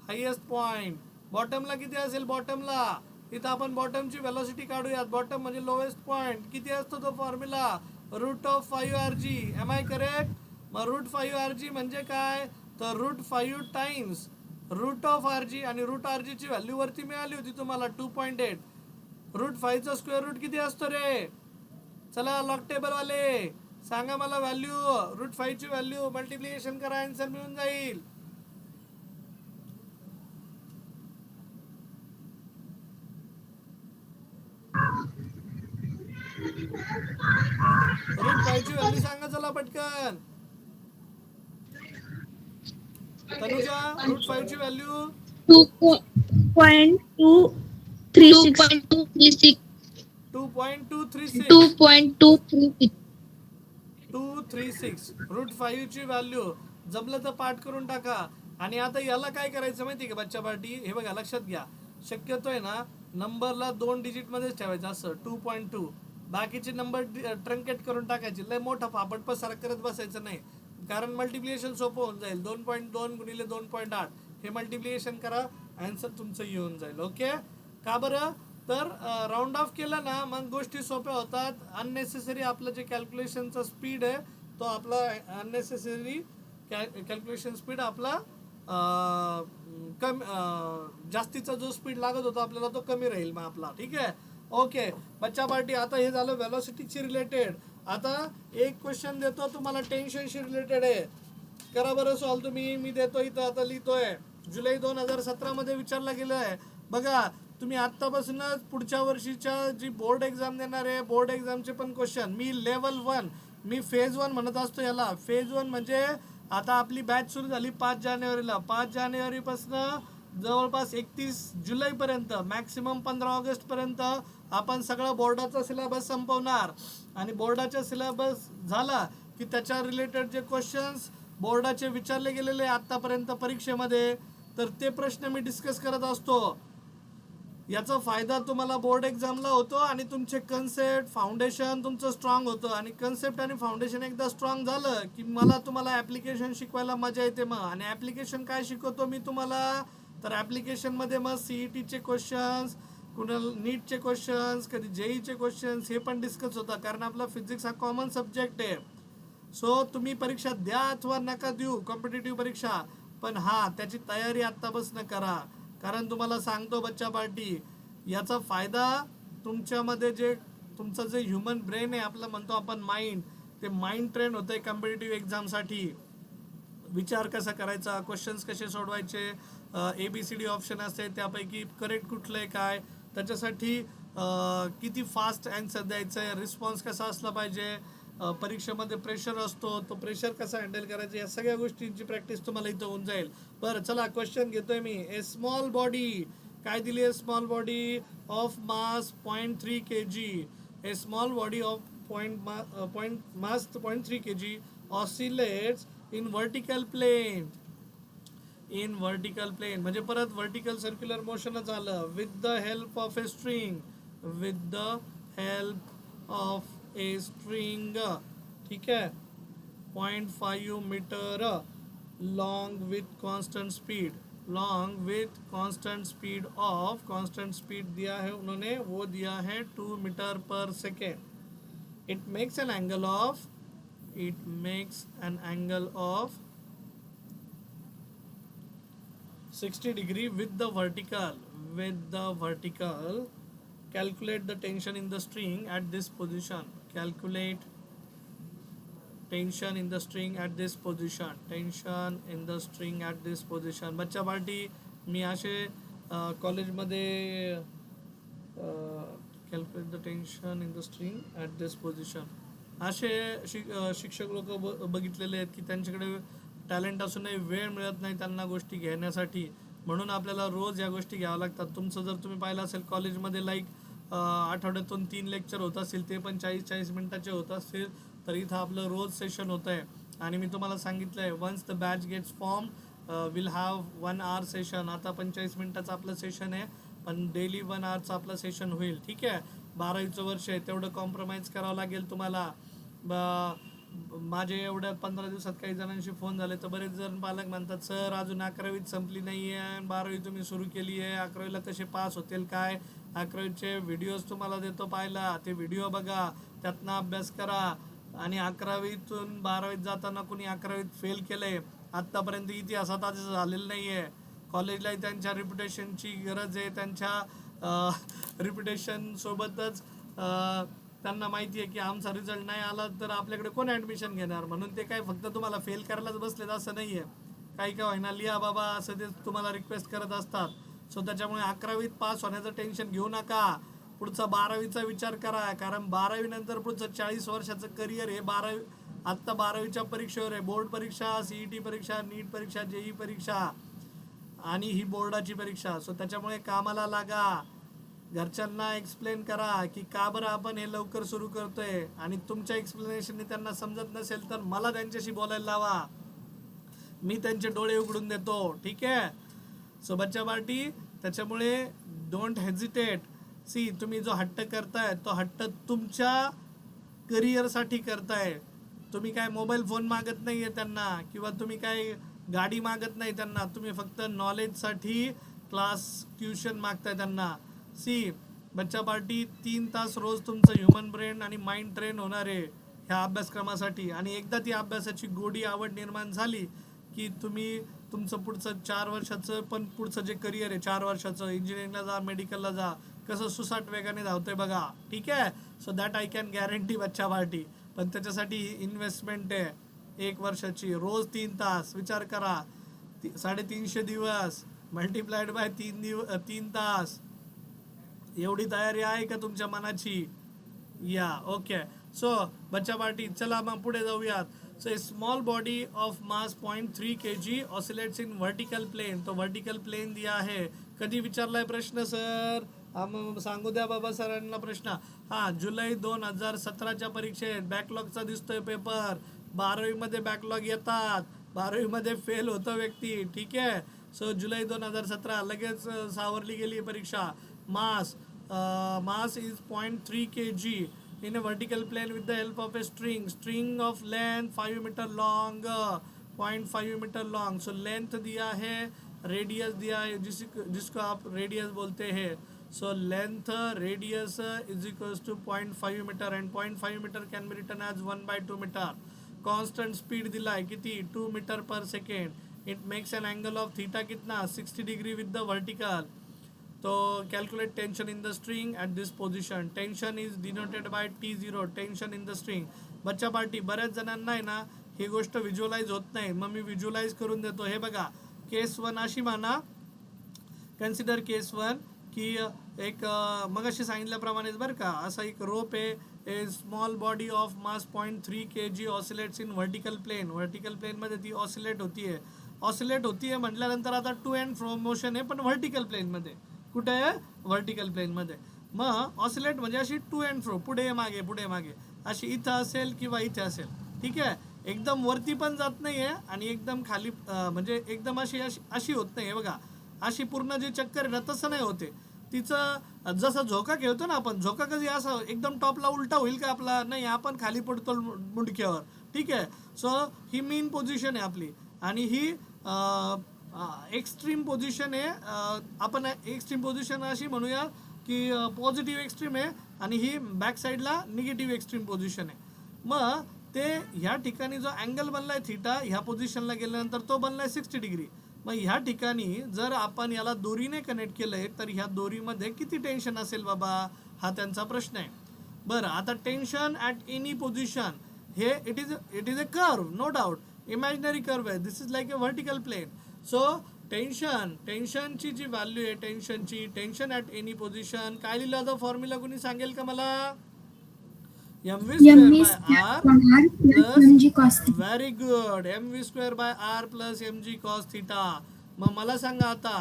Highest point. बॉटमला किती असेल? बॉटमला इथं आपण बॉटमची वेलोसिटी काढूयात. बॉटम म्हणजे लोवेस्ट पॉइंट. किती असतो तो formula? Root of 5RG. Am I correct? मग रूट 5RG म्हणजे काय? तर root 5 times root of RG, आणि रूट RG ची व्हॅल्यू वरती मिळाली होती तुम्हाला 2.8. रूट 5 चा स्क्वेअर रूट किती असतो रे? चला लॉग टेबल वाले सांगा मला व्हॅल्यू. रूट 5 ची व्हॅल्यू मल्टिप्लिकेशन करा, आन्सर मिळून जाईल. रूट 5 ची व्हॅल्यू सांगा चला पटकन. तनुजा, रूट 5 ची व्हॅल्यू 2.236. 2.236. 2.236. 236. रूट 5 ची व्हॅल्यू जमलं तर पाठ करून टाका. आणि आता याला काय करायचं माहिती का बच्चा पार्टी? हे बघा लक्षात घ्या, शक्यतो आहे ना नंबरला 2 डिजिट मध्येच ठेवायचं असं 2.2. बाकीचे नंबर ट्रंकेट करून टाकायचे. लय मोठा फापट पसारा करत बसायचं नाही. कारण मल्टिप्लिकेशन सोपं होऊन जाईल. 2.2 गुणिले 2.8 हे मल्टिप्लिकेशन करा, आन्सर तुमचं येऊन जाईल. ओके, का बरं? तर राऊंड ऑफ केलं ना मग गोष्टी सोप्या होतात. अननेसेसरी आपलं जे कॅल्क्युलेशनचा स्पीड आहे तो आपला अननेसेसरी कॅल्क्युलेशन स्पीड आपला कमी, जास्तीचा जो स्पीड लागत होता आपल्याला तो कमी राहील मग आपला. ठीक आहे, ओके बच्चा पार्टी. आता हे झालं व्हेलॉसिटीची रिलेटेड. आता एक क्वेश्चन देतो तुम्हाला टेन्शनशी रिलेटेड आहे. करा बरं सॉल्व तुम्ही. मी देतो इथं, आता लिहितोय. जुलै 2017 मध्ये विचारला गेलं आहे. बघा तुम्ही आत्तापासूनच पुढच्या वर्षीच्या जी बोर्ड एक्झाम देणार आहे, बोर्ड एक्झामचे पण क्वेश्चन मी लेवल 1, मी फेज 1 म्हणत असतो याला. फेज 1 म्हणजे आता आपली बॅच सुरू झाली 5 जानेवारीला. 5 जानेवारीपासून जवळपास 31 जुलैपर्यंत, मॅक्सिमम 15 ऑगस्टपर्यंत आपण सगळं बोर्डाचा सिलेबस संपवणार. आणि बोर्डाचा सिलेबस झाला की त्याच्या रिलेटेड जे क्वेश्चन्स बोर्डाचे विचारले गेलेले आत्तापर्यंत परीक्षेमध्ये, तर ते प्रश्न मी डिस्कस करत असतो. याचा फायदा तुम्हाला बोर्ड एक्झामला होतो आणि तुमचे कन्सेप्ट फाउंडेशन तुमचं स्ट्रॉंग होतं. आणि कन्सेप्ट आणि फाउंडेशन एकदा स्ट्रॉंग झालं की मला तुम्हाला ॲप्लिकेशन शिकवायला मजा येते मग. आणि ॲप्लिकेशन काय शिकवतो मी तुम्हाला, तर ॲप्लिकेशनमध्ये मग CETचे क्वेश्चन्स, कुणाला नीटचे क्वेश्चन्स, कधी JEEचे क्वेश्चन्स हे पण डिस्कस होतं. कारण आपला फिजिक्स हा कॉमन सब्जेक्ट आहे. सो तुम्ही परीक्षा द्या अथवा नका देऊ कॉम्पिटेटिव्ह परीक्षा, पण हां त्याची तयारी आत्तापासून करा. कारण तुम्हाला सांगतो बच्चा पार्टी, याचा फायदा तुमच्यामध्ये जे तुमचं जे ह्युमन ब्रेन आहे आपलं म्हणतो आपण माइंड, ते माइंड ट्रेन होतं आहे कॉम्पिटेटिव्ह एक्झामसाठी. विचार कसा करायचा, क्वेश्चन्स कसे सोडवायचे, ABCD ऑप्शन असते त्यापैकी करेक्ट कुठलं आहे काय, त्याच्यासाठी किती फास्ट ॲन्सर द्यायचं आहे, रिस्पॉन्स कसा असला पाहिजे, परीक्षेमध्ये प्रेशर असतो तो प्रेशर कसा हँडल करायचा, या सगळ्या गोष्टींची प्रॅक्टिस तुम्हाला इथं होऊन जाईल. बरं चला क्वेश्चन घेतोय मी. ए स्मॉल बॉडी, काय दिली आहे, small body of mass 0.3 kg. A small body of mass 0.3 kg oscillates in vertical plane. In vertical plane म्हणजे परत व्हर्टिकल सर्क्युलर मोशनच आलं. With the help of a string, with the help of a string. ठीक है, 0.5 metre long with constant speed, long with constant speed of, constant speed दिया है उन्होंने, वो दिया है 2 metre per second. It makes an angle of, it makes an angle of 60 degree with the vertical, with the vertical. Calculate the tension in the string at this position. Calculate tension in the string at this position. Tension in the string at this position. बच्चा party, मी असे कॉलेजमध्ये calculate the tension in the string at this position, असे शिक्षक लोक बघितलेले आहेत की त्यांच्याकडे टॅलेंट असूनही वेळ मिळत नाही त्यांना गोष्टी घेण्यासाठी. म्हणून आपल्याला रोज या गोष्टी घ्याव्या लागतात. तुमचं जर तुम्ही पाहिलं असेल कॉलेजमध्ये आठवड्यातून 3 लेक्चर होत असतील, ते पण 40-40 मिनिटाचे होत असतील, तर इथं आपलं रोज सेशन होतं आहे. आणि मी तुम्हाला सांगितलं आहे once the batch gets form will have 1 hour session. आता 45 मिनिटाचं आपलं सेशन आहे, पण डेली 1 hourचं आपलं सेशन होईल. ठीक आहे, 12वीचं वर्ष आहे, तेवढं कॉम्प्रोमाइज करावं लागेल तुम्हाला. माझे एवढ्या 15 दिवसात काही जणांशी फोन झाले, तर बरेच जण पालक म्हणतात सर अजून 11वीत संपली नाही आहे, 12वी तुम्ही सुरू केली आहे, 11वीला कसे पास होतील काय. 11वीचे व्हिडिओज तुम्हाला देतो पाहायला, ते व्हिडिओ बघा, त्यातनं अभ्यास करा. आणि 11वीतून 12वीत जाताना कुणी 11वीत फेल केलं आहे आत्तापर्यंत इतिहासात आज झालेलं नाही आहे. कॉलेजलाही त्यांच्या रिप्युटेशनची गरज आहे, त्यांच्या रिप्युटेशनसोबतच त्यांना माहिती आहे की आमचा रिझल्ट नाही आला तर आपल्याकडे कोण ॲडमिशन घेणार. म्हणून ते काय फक्त तुम्हाला फेल करायलाच बसलेत असं नाही आहे. काही काय होईना लिहा बाबा असं ते तुम्हाला रिक्वेस्ट करत असतात. सो त्याच्यामुळे 11वीत पास होण्याचं टेन्शन घेऊ नका, पुढचा 12वीचा विचार करा. कारण 12वी नंतर पुढचं 40 वर्षाचं करिअर हे 12वी, आत्ता 12वीच्या परीक्षेवर आहे. बोर्ड परीक्षा, CET परीक्षा, नीट परीक्षा, JEE परीक्षा आणि ही बोर्डाची परीक्षा. सो त्याच्यामुळे कामाला लागा, घरच्यांना एक्सप्लेन करा की का बरं आपण हे लवकर सुरू करतोय. आणि तुमच्या एक्सप्लेनेशनने त्यांना समजत नसेल तर मला त्यांच्याशी बोलायला लावा, मी त्यांचे डोळे उघडून देतो. ठीक आहे, सो बच्चा पार्टी, त्याच्यामुळे डोंट हेजिटेट. तुम्ही जो हट्ट करताय तो हट्ट तुमच्या करिअरसाठी करताय, तुम्ही काय मोबाईल फोन मागत नाही आहे त्यांना, किंवा तुम्ही काय गाडी मागत नाही त्यांना, तुम्ही फक्त नॉलेजसाठी क्लास ट्युशन मागताय त्यांना. सी बच्चा पार्टी 3 तास रोज तुमचं ह्युमन ब्रेन आणि माइंड ट्रेन होणार आहे ह्या अभ्यासक्रमासाठी. आणि एकदा ती अभ्यासाची गोडी आवड निर्माण झाली की तुम्ही तुमचं पुढचं 4 वर्षाचं पण पुढचं जे करिअर आहे 4 वर्षाचं, इंजिनिअरिंगला जा, मेडिकलला जा, कसं सुसाट वेगाने धावतंय बघा. ठीक आहे. So that I can guarantee बच्चा पार्टी. पण त्याच्यासाठी इन्व्हेस्टमेंट आहे 1 वर्षाची. रोज 3 तास विचार करा. 350 दिवस मल्टिप्लाइड बाय 3 तास. एवढी तयारी आहे का तुमच्या मनाची? या ओके. सो बच्चा पार्टी चला मग पुढे जाऊयात. So a small body of mass 0.3 kg oscillates in vertical plane. तो व्हर्टिकल प्लेन दिया आहे. कधी विचारलाय प्रश्न सर? सांगू द्या बाबा सरांना प्रश्न. जुलै 2017च्या परीक्षेत बॅकलॉगचा दिसतोय पेपर. 12वीमध्ये बॅकलॉग येतात, 12वीमध्ये फेल होतं व्यक्ती. ठीक आहे. सो जुलै 2017 लगेच सावरली गेली परीक्षा. Mass is 0.3 kg in a vertical plane with the help of a string of length 5 meter long, 0.5 meter long. So length दिया है, रेडियस दिया है, जिसको आप रेडियस बोलते हैं. So length radius is equals to 0.5 meter and 0.5 meter can be written as 1/2 meter. Constant speed दिला है किती? 2 meter per second. It makes an angle of theta कितना? 60 degree with the vertical. तो calculate tension in the string at this position. Tension is denoted by T0. Tension in the string. बच्चा party बऱ्याच जणांना आहे ना ही गोष्ट visualise होत नाही. मग मी व्हिज्युअलाइज करून देतो. हे बघा, केस 1 अशी म्हणा. कन्सिडर केस 1 की एक मगाशी सांगितल्याप्रमाणेच बरं का, असा एक रोप आहे. A small body of mass 0.3 kg oscillates in vertical plane. Vertical प्लेनमध्ये ती ऑसिलेट होतीये म्हटल्यानंतर आता टू अँड फ्रो मोशन आहे, पण व्हर्टिकल प्लेनमध्ये. कुठे आहे? व्हर्टिकल प्लेनमध्ये. मग ऑसिलेट म्हणजे अशी टू अँड फ्रो, पुढे मागे अशी इथं असेल किंवा इथे असेल. ठीक आहे. एकदम वरती पण जात नाही आहे आणि एकदम खाली म्हणजे एकदम अशी होत नाही. बघा, अशी पूर्ण जी चक्कर आहे ना तसं नाही होते. तिचं जसं झोका खेळतो ना आपण, झोका कधी असं एकदम टॉपला उलटा होईल का आपला? नाही, आपण खाली पडतो मुंडक्यावर. ठीक आहे. सो ही मीन पोझिशन आहे आपली आणि ही एक्स्ट्रीम पोझिशन आहे. आपण एक्स्ट्रीम पोझिशन अशी म्हणूया की पॉझिटिव्ह एक्स्ट्रीम आहे आणि ही बॅक साईडला निगेटिव्ह एक्स्ट्रीम पोझिशन आहे. मग ते ह्या ठिकाणी जो अँगल बनलाय थीटा, ह्या पोझिशनला गेल्यानंतर तो बनलाय 60 डिग्री. मग ह्या ठिकाणी जर आपण याला दोरीने कनेक्ट केलंय तर ह्या दोरीमध्ये किती टेन्शन असेल बाबा, हा त्यांचा प्रश्न आहे. बरं, आता टेन्शन ॲट एनी पोझिशन हे it is a curve, no doubt, imaginary curve आहे. This is like a vertical plane. So टेन्शनची जी व्हॅल्यू आहे, टेन्शन ॲट एनी पोझिशन काय लिहिलं होतं फॉर्म्युला? कोणी सांगेल का मला? mv² plus very good, mv² plus mg cos theta. मग मला सांगा आता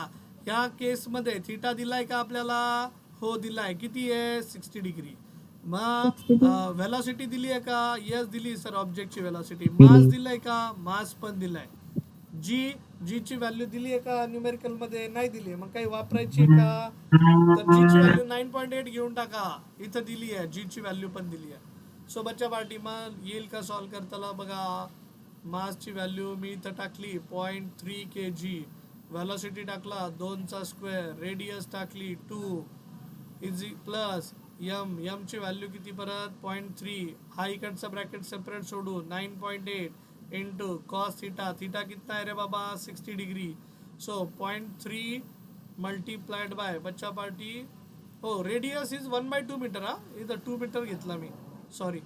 ह्या केसमध्ये थीटा दिलाय का आपल्याला? हो दिलाय. किती आहे? 60 डिग्री. मग व्हेलॉसिटी दिली आहे का? यस दिली सर, ऑब्जेक्टची व्हेलॉसिटी. मास दिलाय का? मास पण दिलाय. जी ची व्हॅल्यू दिली आहे का न्यूमेरिकल मध्ये? नाही दिली आहे. मग काही वापरायची आहे का? तर जी ची व्हॅल्यू 9.8 घेऊन टाका. इथं दिली आहे, जी ची व्हॅल्यू पण दिली आहे. सो बच्चा पार्टी मग येईल का सॉल्व करताना? बघा, मासची व्हॅल्यू मी इथं टाकली 0.3 kg, व्हेलॉसिटी टाकला 2चा स्क्वेअर, रेडियस टाकली 2 इझी प्लस यम ची व्हॅल्यू किती परत? 0.3. हा इकडचा ब्रॅकेट सेपरेट सोडू 9.8 इंटू कॉस थीटा. थीटा कितना आहे रे बाबा? 60 डिग्री. सो 0.3 मल्टीप्लाइड बाय बच्चा पार्टी, हो रेडियस इज 1/2 मीटर. इथं 2 मीटर घेतला मी, सॉरी.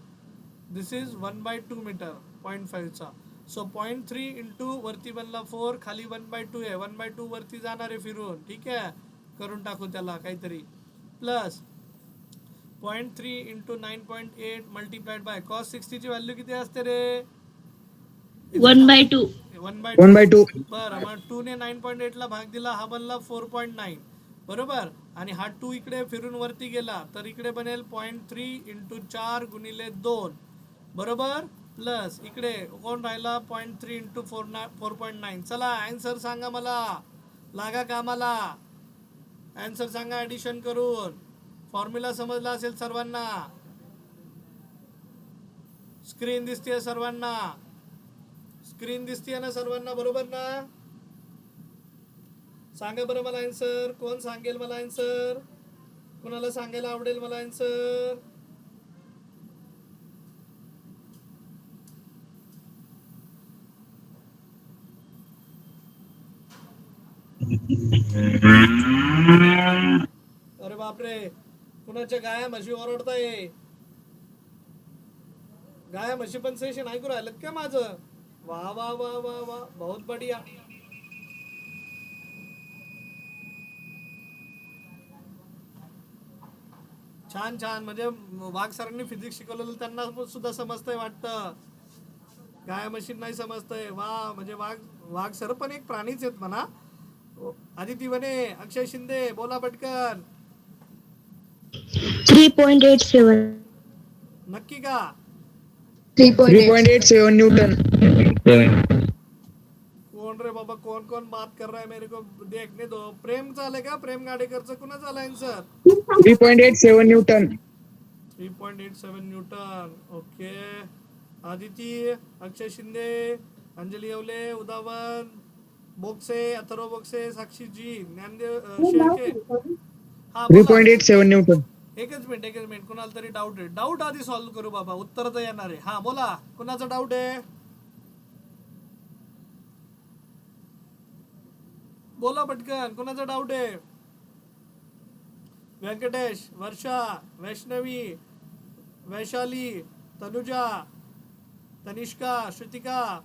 दिस इज 1/2 मीटर 0.5चा. सो 0.3 इंटू वरती बनला 4, खाली 1/2 आहे. 1/2 वरती जाणार आहे फिरून. ठीक आहे, करून टाकू त्याला काहीतरी. Plus 0.3 into 9.8 multiplied by cos 60 ची व्हॅल्यू किती असते रे? 1/2. 1/2. बरं, मग 2 ने 9.8 ला भाग दिला, हा बनला 4.9. बरोबर. आणि हा 2 इकडे फिरून वरती गेला तर इकडे बनेल 0.3 इंटू 4 गुणिले 2. बरोबर. प्लस इकडे कोण राहिला? 0.3 इंटू 4.9. चला आन्सर सांगा मला, लागा कामाला. आन्सर सांगा ॲडिशन करून. फॉर्म्युला समजला असेल सर्वांना. स्क्रीन दिसते सर्वांना? स्क्रीन दिसते ना सर्वांना, बरोबर ना? सांगा बरं मला आन्सर. कोण सांगेल मला आन्सर? कोणाला सांगायला आवडेल मला आन्सर? अरे बापरे, कुणाच्या गाया म्हशी ओरडताय? गाया म्हशी पण सेशन ऐकू राहिलं का माझं? वा वा वा वा वा, बहुत बढिया. छान छान. म्हणजे वाघ सरांनी फिजिक्स शिकवलेलं त्यांना सुद्धा समजतंय वाटतं, गाया मशीन नाही समजतंय. वा, म्हणजे वाघ वाघ सर पण एक प्राणीच आहेत म्हणा. आदिती वने, अक्षय शिंदे, बोला पटकन. 3.87. नक्की का? 3.87 न्यूटन. कोण रे बाबा, कोण कोण बात कर रहा है, मेरे को देखने दो. प्रेम चालय का? प्रेम गाडेकरचं कुणाचं आलं answer? 3.87 newton. 3.87 newton. Okay. Aditi, Akshay Shinde, Anjali Yewale, Udavan, Bokse, Atharva Bokse, Sakshi ji, Dnyandev Shelke. हा बोला. 3.87 न्यूटन. एकच मिनिट, कुणाला तरी डाऊट आहे. डाऊट आधी सॉल्व्ह करू बाबा, उत्तर तर येणार आहे. हा बोला, कुणाचा डाऊट आहे? बोला पटकन, कुणाचा डाऊट आहे? व्यंकटेश, वर्षा, वैष्णवी, वैशाली, तनुजा, तनिष्का, श्रुतिका.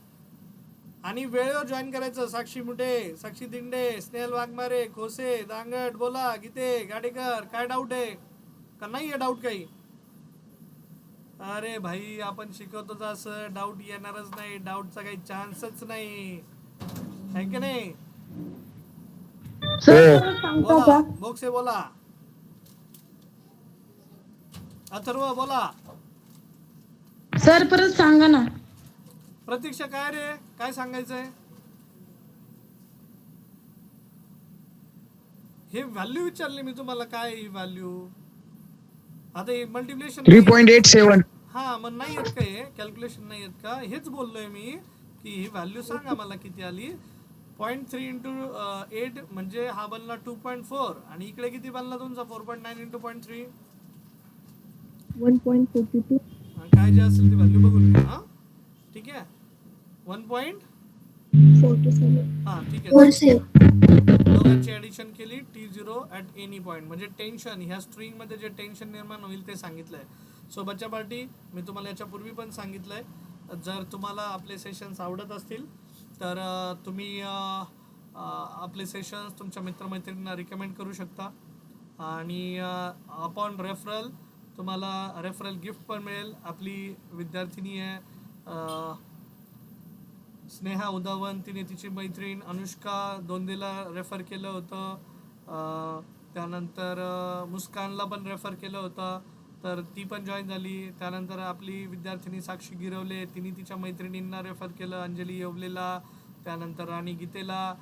आणि वेळेवर जॉईन करायचं. साक्षी मुठे, साक्षी दिंडे, स्नेहल वाघमारे, खोसे, दांगट. बोला, गीते गाडेकर, काय डाऊट आहे का? नाही आहे डाऊट काही? अरे भाई, आपण शिकवतोच असं, डाऊट येणारच नाही. डाऊटचा काही चान्सच नाही, आहे की नाही? बोला, बोक्से बोला, अथर्व बोला. सर परत सांगा ना. प्रतीक्षा, काय रे, काय सांगायचंय? हे व्हॅल्यू विचारली मी तुम्हाला, काय ही व्हॅल्यू? आता हे मल्टिप्लिकेशन 3.87. हा, मग नाही येत काय? कॅल्क्युलेशन नाही येत का? हेच बोललोय मी की ही व्हॅल्यू सांगा मला किती आली. 0.3 इंटू 8 म्हणजे हा बनला 2.4, आणि इकडे किती बनला तुमचा? 4.9 इंटू 0.3. 1.42. काय जे असेल ती व्हॅल्यू बघून घ्या. हा, ठीक आहे. 1. 47. हा, ठीक आहे. 47. दोघांची ऍडिशन केली, T0 ॲट एनी पॉईंट. म्हणजे टेन्शन, ह्या स्ट्रिंग मध्ये जे टेन्शन निर्माण होईल ते सांगितलंय. सो बच्चा पार्टी, मी तुम्हाला याच्यापूर्वी पण सांगितलंय, जर तुम्हाला आपले सेशन्स आवडत असतील तर तुम्ही आपले सेशन्स तुमच्या मित्रमैत्रिणींना रिकमेंड करू शकता. आणि अपॉन रेफरल तुम्हाला रेफरल गिफ्ट पण मिळेल. आपली विद्यार्थिनी आहे स्नेहा उदावन, तिने तिची मैत्रीण अनुष्का दोंदेला रेफर केलं होतं. त्यानंतर मुस्कानला पण रेफर केलं होतं, तर ती पण जॉईन झाली. त्यानंतर आपली विद्यार्थिनी साक्षी गिरवले, तिने तिच्या मैत्रिणींना रेफर केलं, अंजली येवलेला. त्यानंतर राणी गीतेला.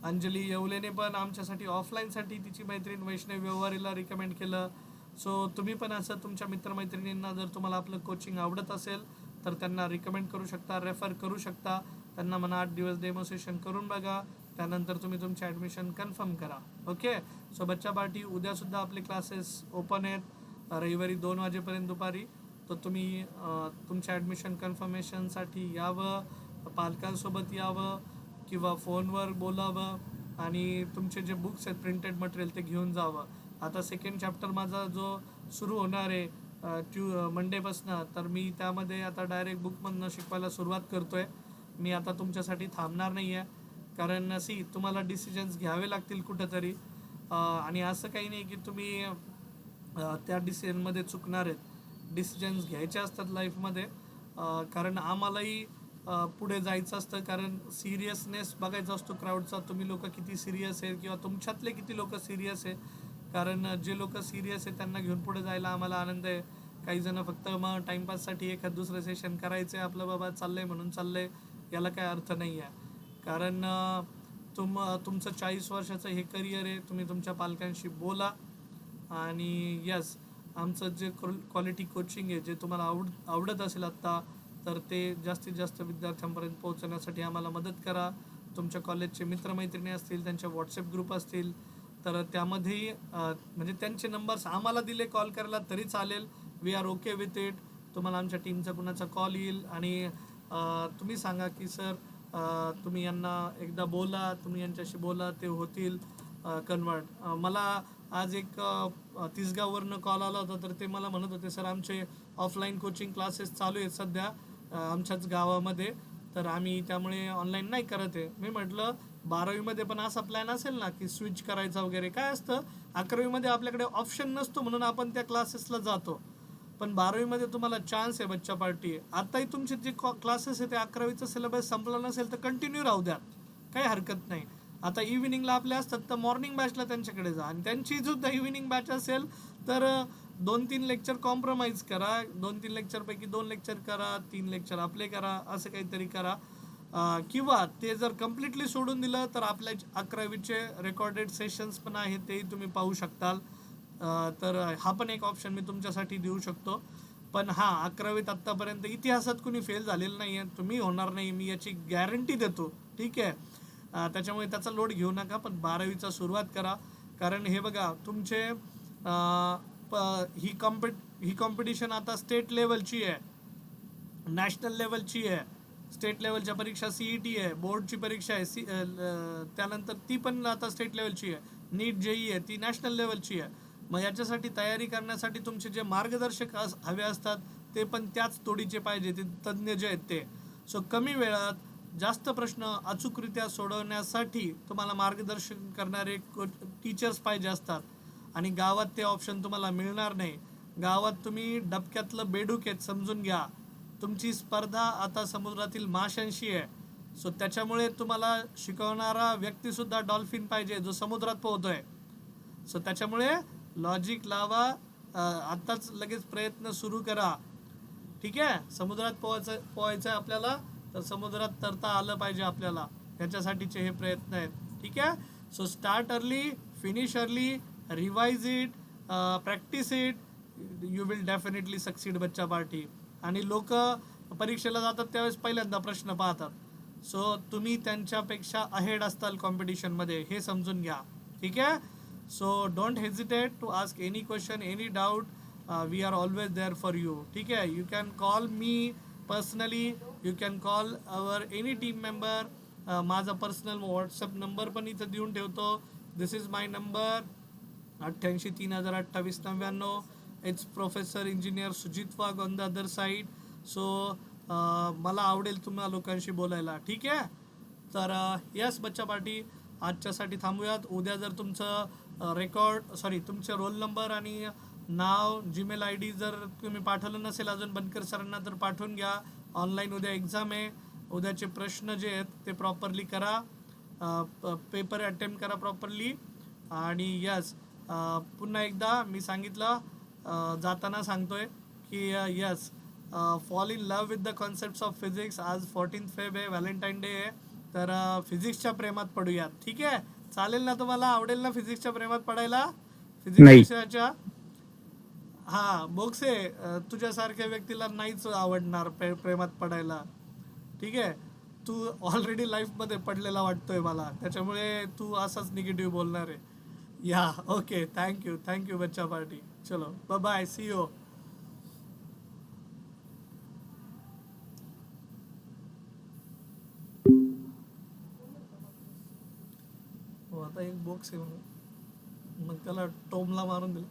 अंजली येवलेने पण आमच्यासाठी ऑफलाईनसाठी तिची मैत्रीण वैष्णवी व्यवहारीला रिकमेंड केलं. सो तुम्ही पण असं तुमच्या मित्रमैत्रिणींना, जर तुम्हाला आपलं कोचिंग आवडत असेल तर त्यांना रिकमेंड करू शकता, रेफर करू शकता. त्यांना म्हणा 8 दिवस डेमो सेशन करून बघा, त्यानंतर तुम्ही तुमचे ॲडमिशन कन्फर्म करा. ओके. सो बच्चा पार्टी, उद्यासुद्धा आपले क्लासेस ओपन आहेत, रविवारी 2 वाजेपर्यंत दुपारी. तर तुम्ही तुमच्या ॲडमिशन कन्फर्मेशनसाठी यावं, पालकांसोबत यावं किंवा फोनवर बोलावं, आणि तुमचे जे बुक्स आहेत प्रिंटेड मटेरियल ते घेऊन जावं. आता सेकंड चॅप्टर माझा जो सुरू होणार आहे मंडेपासनं, तर मी त्यामध्ये आता डायरेक्ट बुकमधनं शिकवायला सुरुवात करतो आहे. मी आता तुमच्यासाठी थांबणार नाही आहे, कारण तुम्हाला डिसिजन्स घ्यावे लागतील कुठंतरी. आणि असं काही नाही की तुम्ही त्या डिसिजनमध्ये चुकणार आहेत. डिसिजन्स घ्यायचे असतात लाईफमध्ये, कारण आम्हालाही पुढे जायचं असतं, कारण सिरियसनेस बघायचा असतो क्राऊडचा. तुम्ही लोक किती सिरियस आहे, किंवा तुमच्यातले किती लोक सिरियस आहे. कारण जे लोक सिरियस आहे त्यांना घेऊन पुढे जायला आम्हाला आनंद आहे. काही जण फक्त मग टाईमपाससाठी एखाद दुसरं सेशन करायचं आहे आपलं, बाबा चाललंय म्हणून चाललंय, याला काय अर्थ नाही आहे. कारण तुमचं 40 वर्षाचं हे करिअर आहे. तुम्ही तुमच्या पालकांशी बोला. आणि यस, आमचं जे क्वालिटी कोचिंग आहे, जे तुम्हाला आवडत असेल आत्ता, तर ते जास्तीत जास्त विद्यार्थ्यांपर्यंत पोहोचवण्यासाठी आम्हाला मदत करा. तुमच्या कॉलेजचे मित्रमैत्रिणी असतील, त्यांचे व्हॉट्सअप ग्रुप असतील, तर त्यामध्येही म्हणजे त्यांचे नंबर्स आम्हाला दिले कॉल करायला तरी चालेल. We are okay with it. तुम्हाला आमच्या टीमचा कुणाचा कॉल येईल आणि तुम्ही सांगा की सर तुम्ही यांना एकदा बोला, तुम्ही यांच्याशी बोला, ते होतील कन्वर्ट. मला आज एक तिसगाववरनं कॉल आला होता, तर ते मला म्हणत होते सर आमचे ऑफलाईन कोचिंग क्लासेस चालू आहेत सध्या आमच्याच गावामध्ये, तर आम्ही त्यामुळे ऑनलाईन नाही करत आहे. मी म्हटलं 12वीमध्ये पण असा प्लॅन असेल ना की स्विच करायचा वगैरे. काय असतं 11वीमध्ये आपल्याकडे ऑप्शन नसतो म्हणून आपण त्या क्लासेसला जातो, पण 12वीमध्ये तुम्हाला चान्स आहे. बच्चा पार्टी आताही तुमचे जे क्लासेस आहे ते 11वीचा सिलेबस संपला नसेल तर कंटिन्यू राहू द्या, काही हरकत नाही. आता इव्हिनिंगला आपल्या असतात तर मॉर्निंग बॅचला त्यांच्याकडे जा, आणि त्यांची सुद्धा इव्हिनिंग बॅच असेल तर 2-3 लेक्चर कॉम्प्रोमाइज करा. 2-3 लेक्चरपैकी 2 लेक्चर करा, 3 लेक्चर आपले करा, असं काहीतरी करा. किंवा ते जर कम्प्लिटली सोडून दिलं तर आपल्या 11वीचे रेकॉर्डेड सेशन्स पण आहेत, तेही तुम्ही पाहू शकताल. तर हा पण एक ऑप्शन मी तुमच्यासाठी देऊ शकतो. पण हां, 11वीत आत्तापर्यंत इतिहासात कुणी फेल झालेलं नाही आहे, तुम्ही होणार नाही, मी याची गॅरंटी देतो. ठीक आहे, त्याच्यामुळे त्याचा लोड घेऊ नका, पण 12वीचा सुरुवात करा. कारण हे बघा तुमचे ही कॉम्पिटिशन आता स्टेट लेवलची आहे, नॅशनल लेवलची आहे. स्टेट लेवलच्या परीक्षा CET आहे, बोर्डची परीक्षा आहे, त्यानंतर ती पण आता स्टेट लेवलची आहे. नीट JEE आहे, ती नॅशनल लेवलची आहे. मग याच्यासाठी तयारी करण्यासाठी तुमचे जे मार्गदर्शक हवे असतात ते पण त्याच तोडीचे पाहिजे, ते तज्ज्ञ जे आहेत ते. सो कमी वेळात जास्त प्रश्न अचूकरित्या सोडवण्यासाठी तुम्हाला मार्गदर्शन करणारे टीचर्स पाहिजे असतात, आणि गावात ते ऑप्शन तुम्हाला मिळणार नाही. गावात तुम्ही डबक्यातलं बेडूक आहेत समजून घ्या. तुमची स्पर्धा आता समुद्रातील माशांशी आहे. सो त्याच्यामुळे तुम्हाला शिकवणारा व्यक्तीसुद्धा डॉल्फिन पाहिजे जो समुद्रात पोहतोय. सो त्याच्यामुळे लॉजिक लावा, आत्ताच लगेच प्रयत्न सुरू करा. ठीक आहे, समुद्रात पोहायचं आहे आपल्याला, तर समुद्रात तरता आलं पाहिजे आपल्याला, ह्याच्यासाठीचे हे प्रयत्न आहेत. ठीक आहे, so start early, finish early, revise it, practice it, you will definitely succeed बच्चा पार्टी. आणि लोक परीक्षेला जातात त्यावेळेस पहिल्यांदा प्रश्न पाहतात, सो तुम्ही त्यांच्यापेक्षा अहेड असताल कॉम्पिटिशनमध्ये, हे समजून घ्या. ठीक आहे, so don't hesitate to ask any question, any doubt. We are always there for you. ठीक आहे, you can call me personally, you can call our any team member. माझा पर्सनल व्हॉट्सअप नंबर पण इथं देऊन ठेवतो. This is my number 88 3028 99. It's professor engineer Sujit Wagh on the other side. So मला आवडेल तुम्हा लोकांशी बोलायला. ठीक आहे, तर यस बच्चा पार्टी आजच्यासाठी थांबूयात. उद्या जर तुमचं तुमचे रोल नंबर आणि नाव, जीमेल ID जर तुम्ही पाठवलं नसेल अजून बनकर सरांना, तर पाठवून घ्या. ऑनलाईन उद्या एक्झाम आहे. उद्याचे प्रश्न जे आहेत ते प्रॉपरली करा, पेपर अटेम्प्ट करा प्रॉपरली. आणि यस, पुन्हा एकदा मी सांगितलं, जाताना सांगतोय की yes, fall in love with the concepts of physics. आज 14 फेब आहे, व्हॅलेंटाईन डे आहे, तर फिजिक्सच्या प्रेमात पडूयात. ठीक आहे, चालेल ना? तुम्हाला आवडेल ना फिजिक्सच्या प्रेमात पडायला? फिजिक्स विषयाच्या हां, बोक्से, तुझ्यासारख्या व्यक्तीला नाहीच आवडणार प्रेमात पडायला. ठीक आहे, तू ऑलरेडी लाईफमध्ये पडलेला वाटतोय मला, त्याच्यामुळे तू असाच निगेटिव्ह बोलणार आहे. या ओके, थँक्यू बच्चा पार्टी. चलो बाय बाय, सी यू. आता एक बॉक्स आहे मग त्याला टोमला मारून दिला.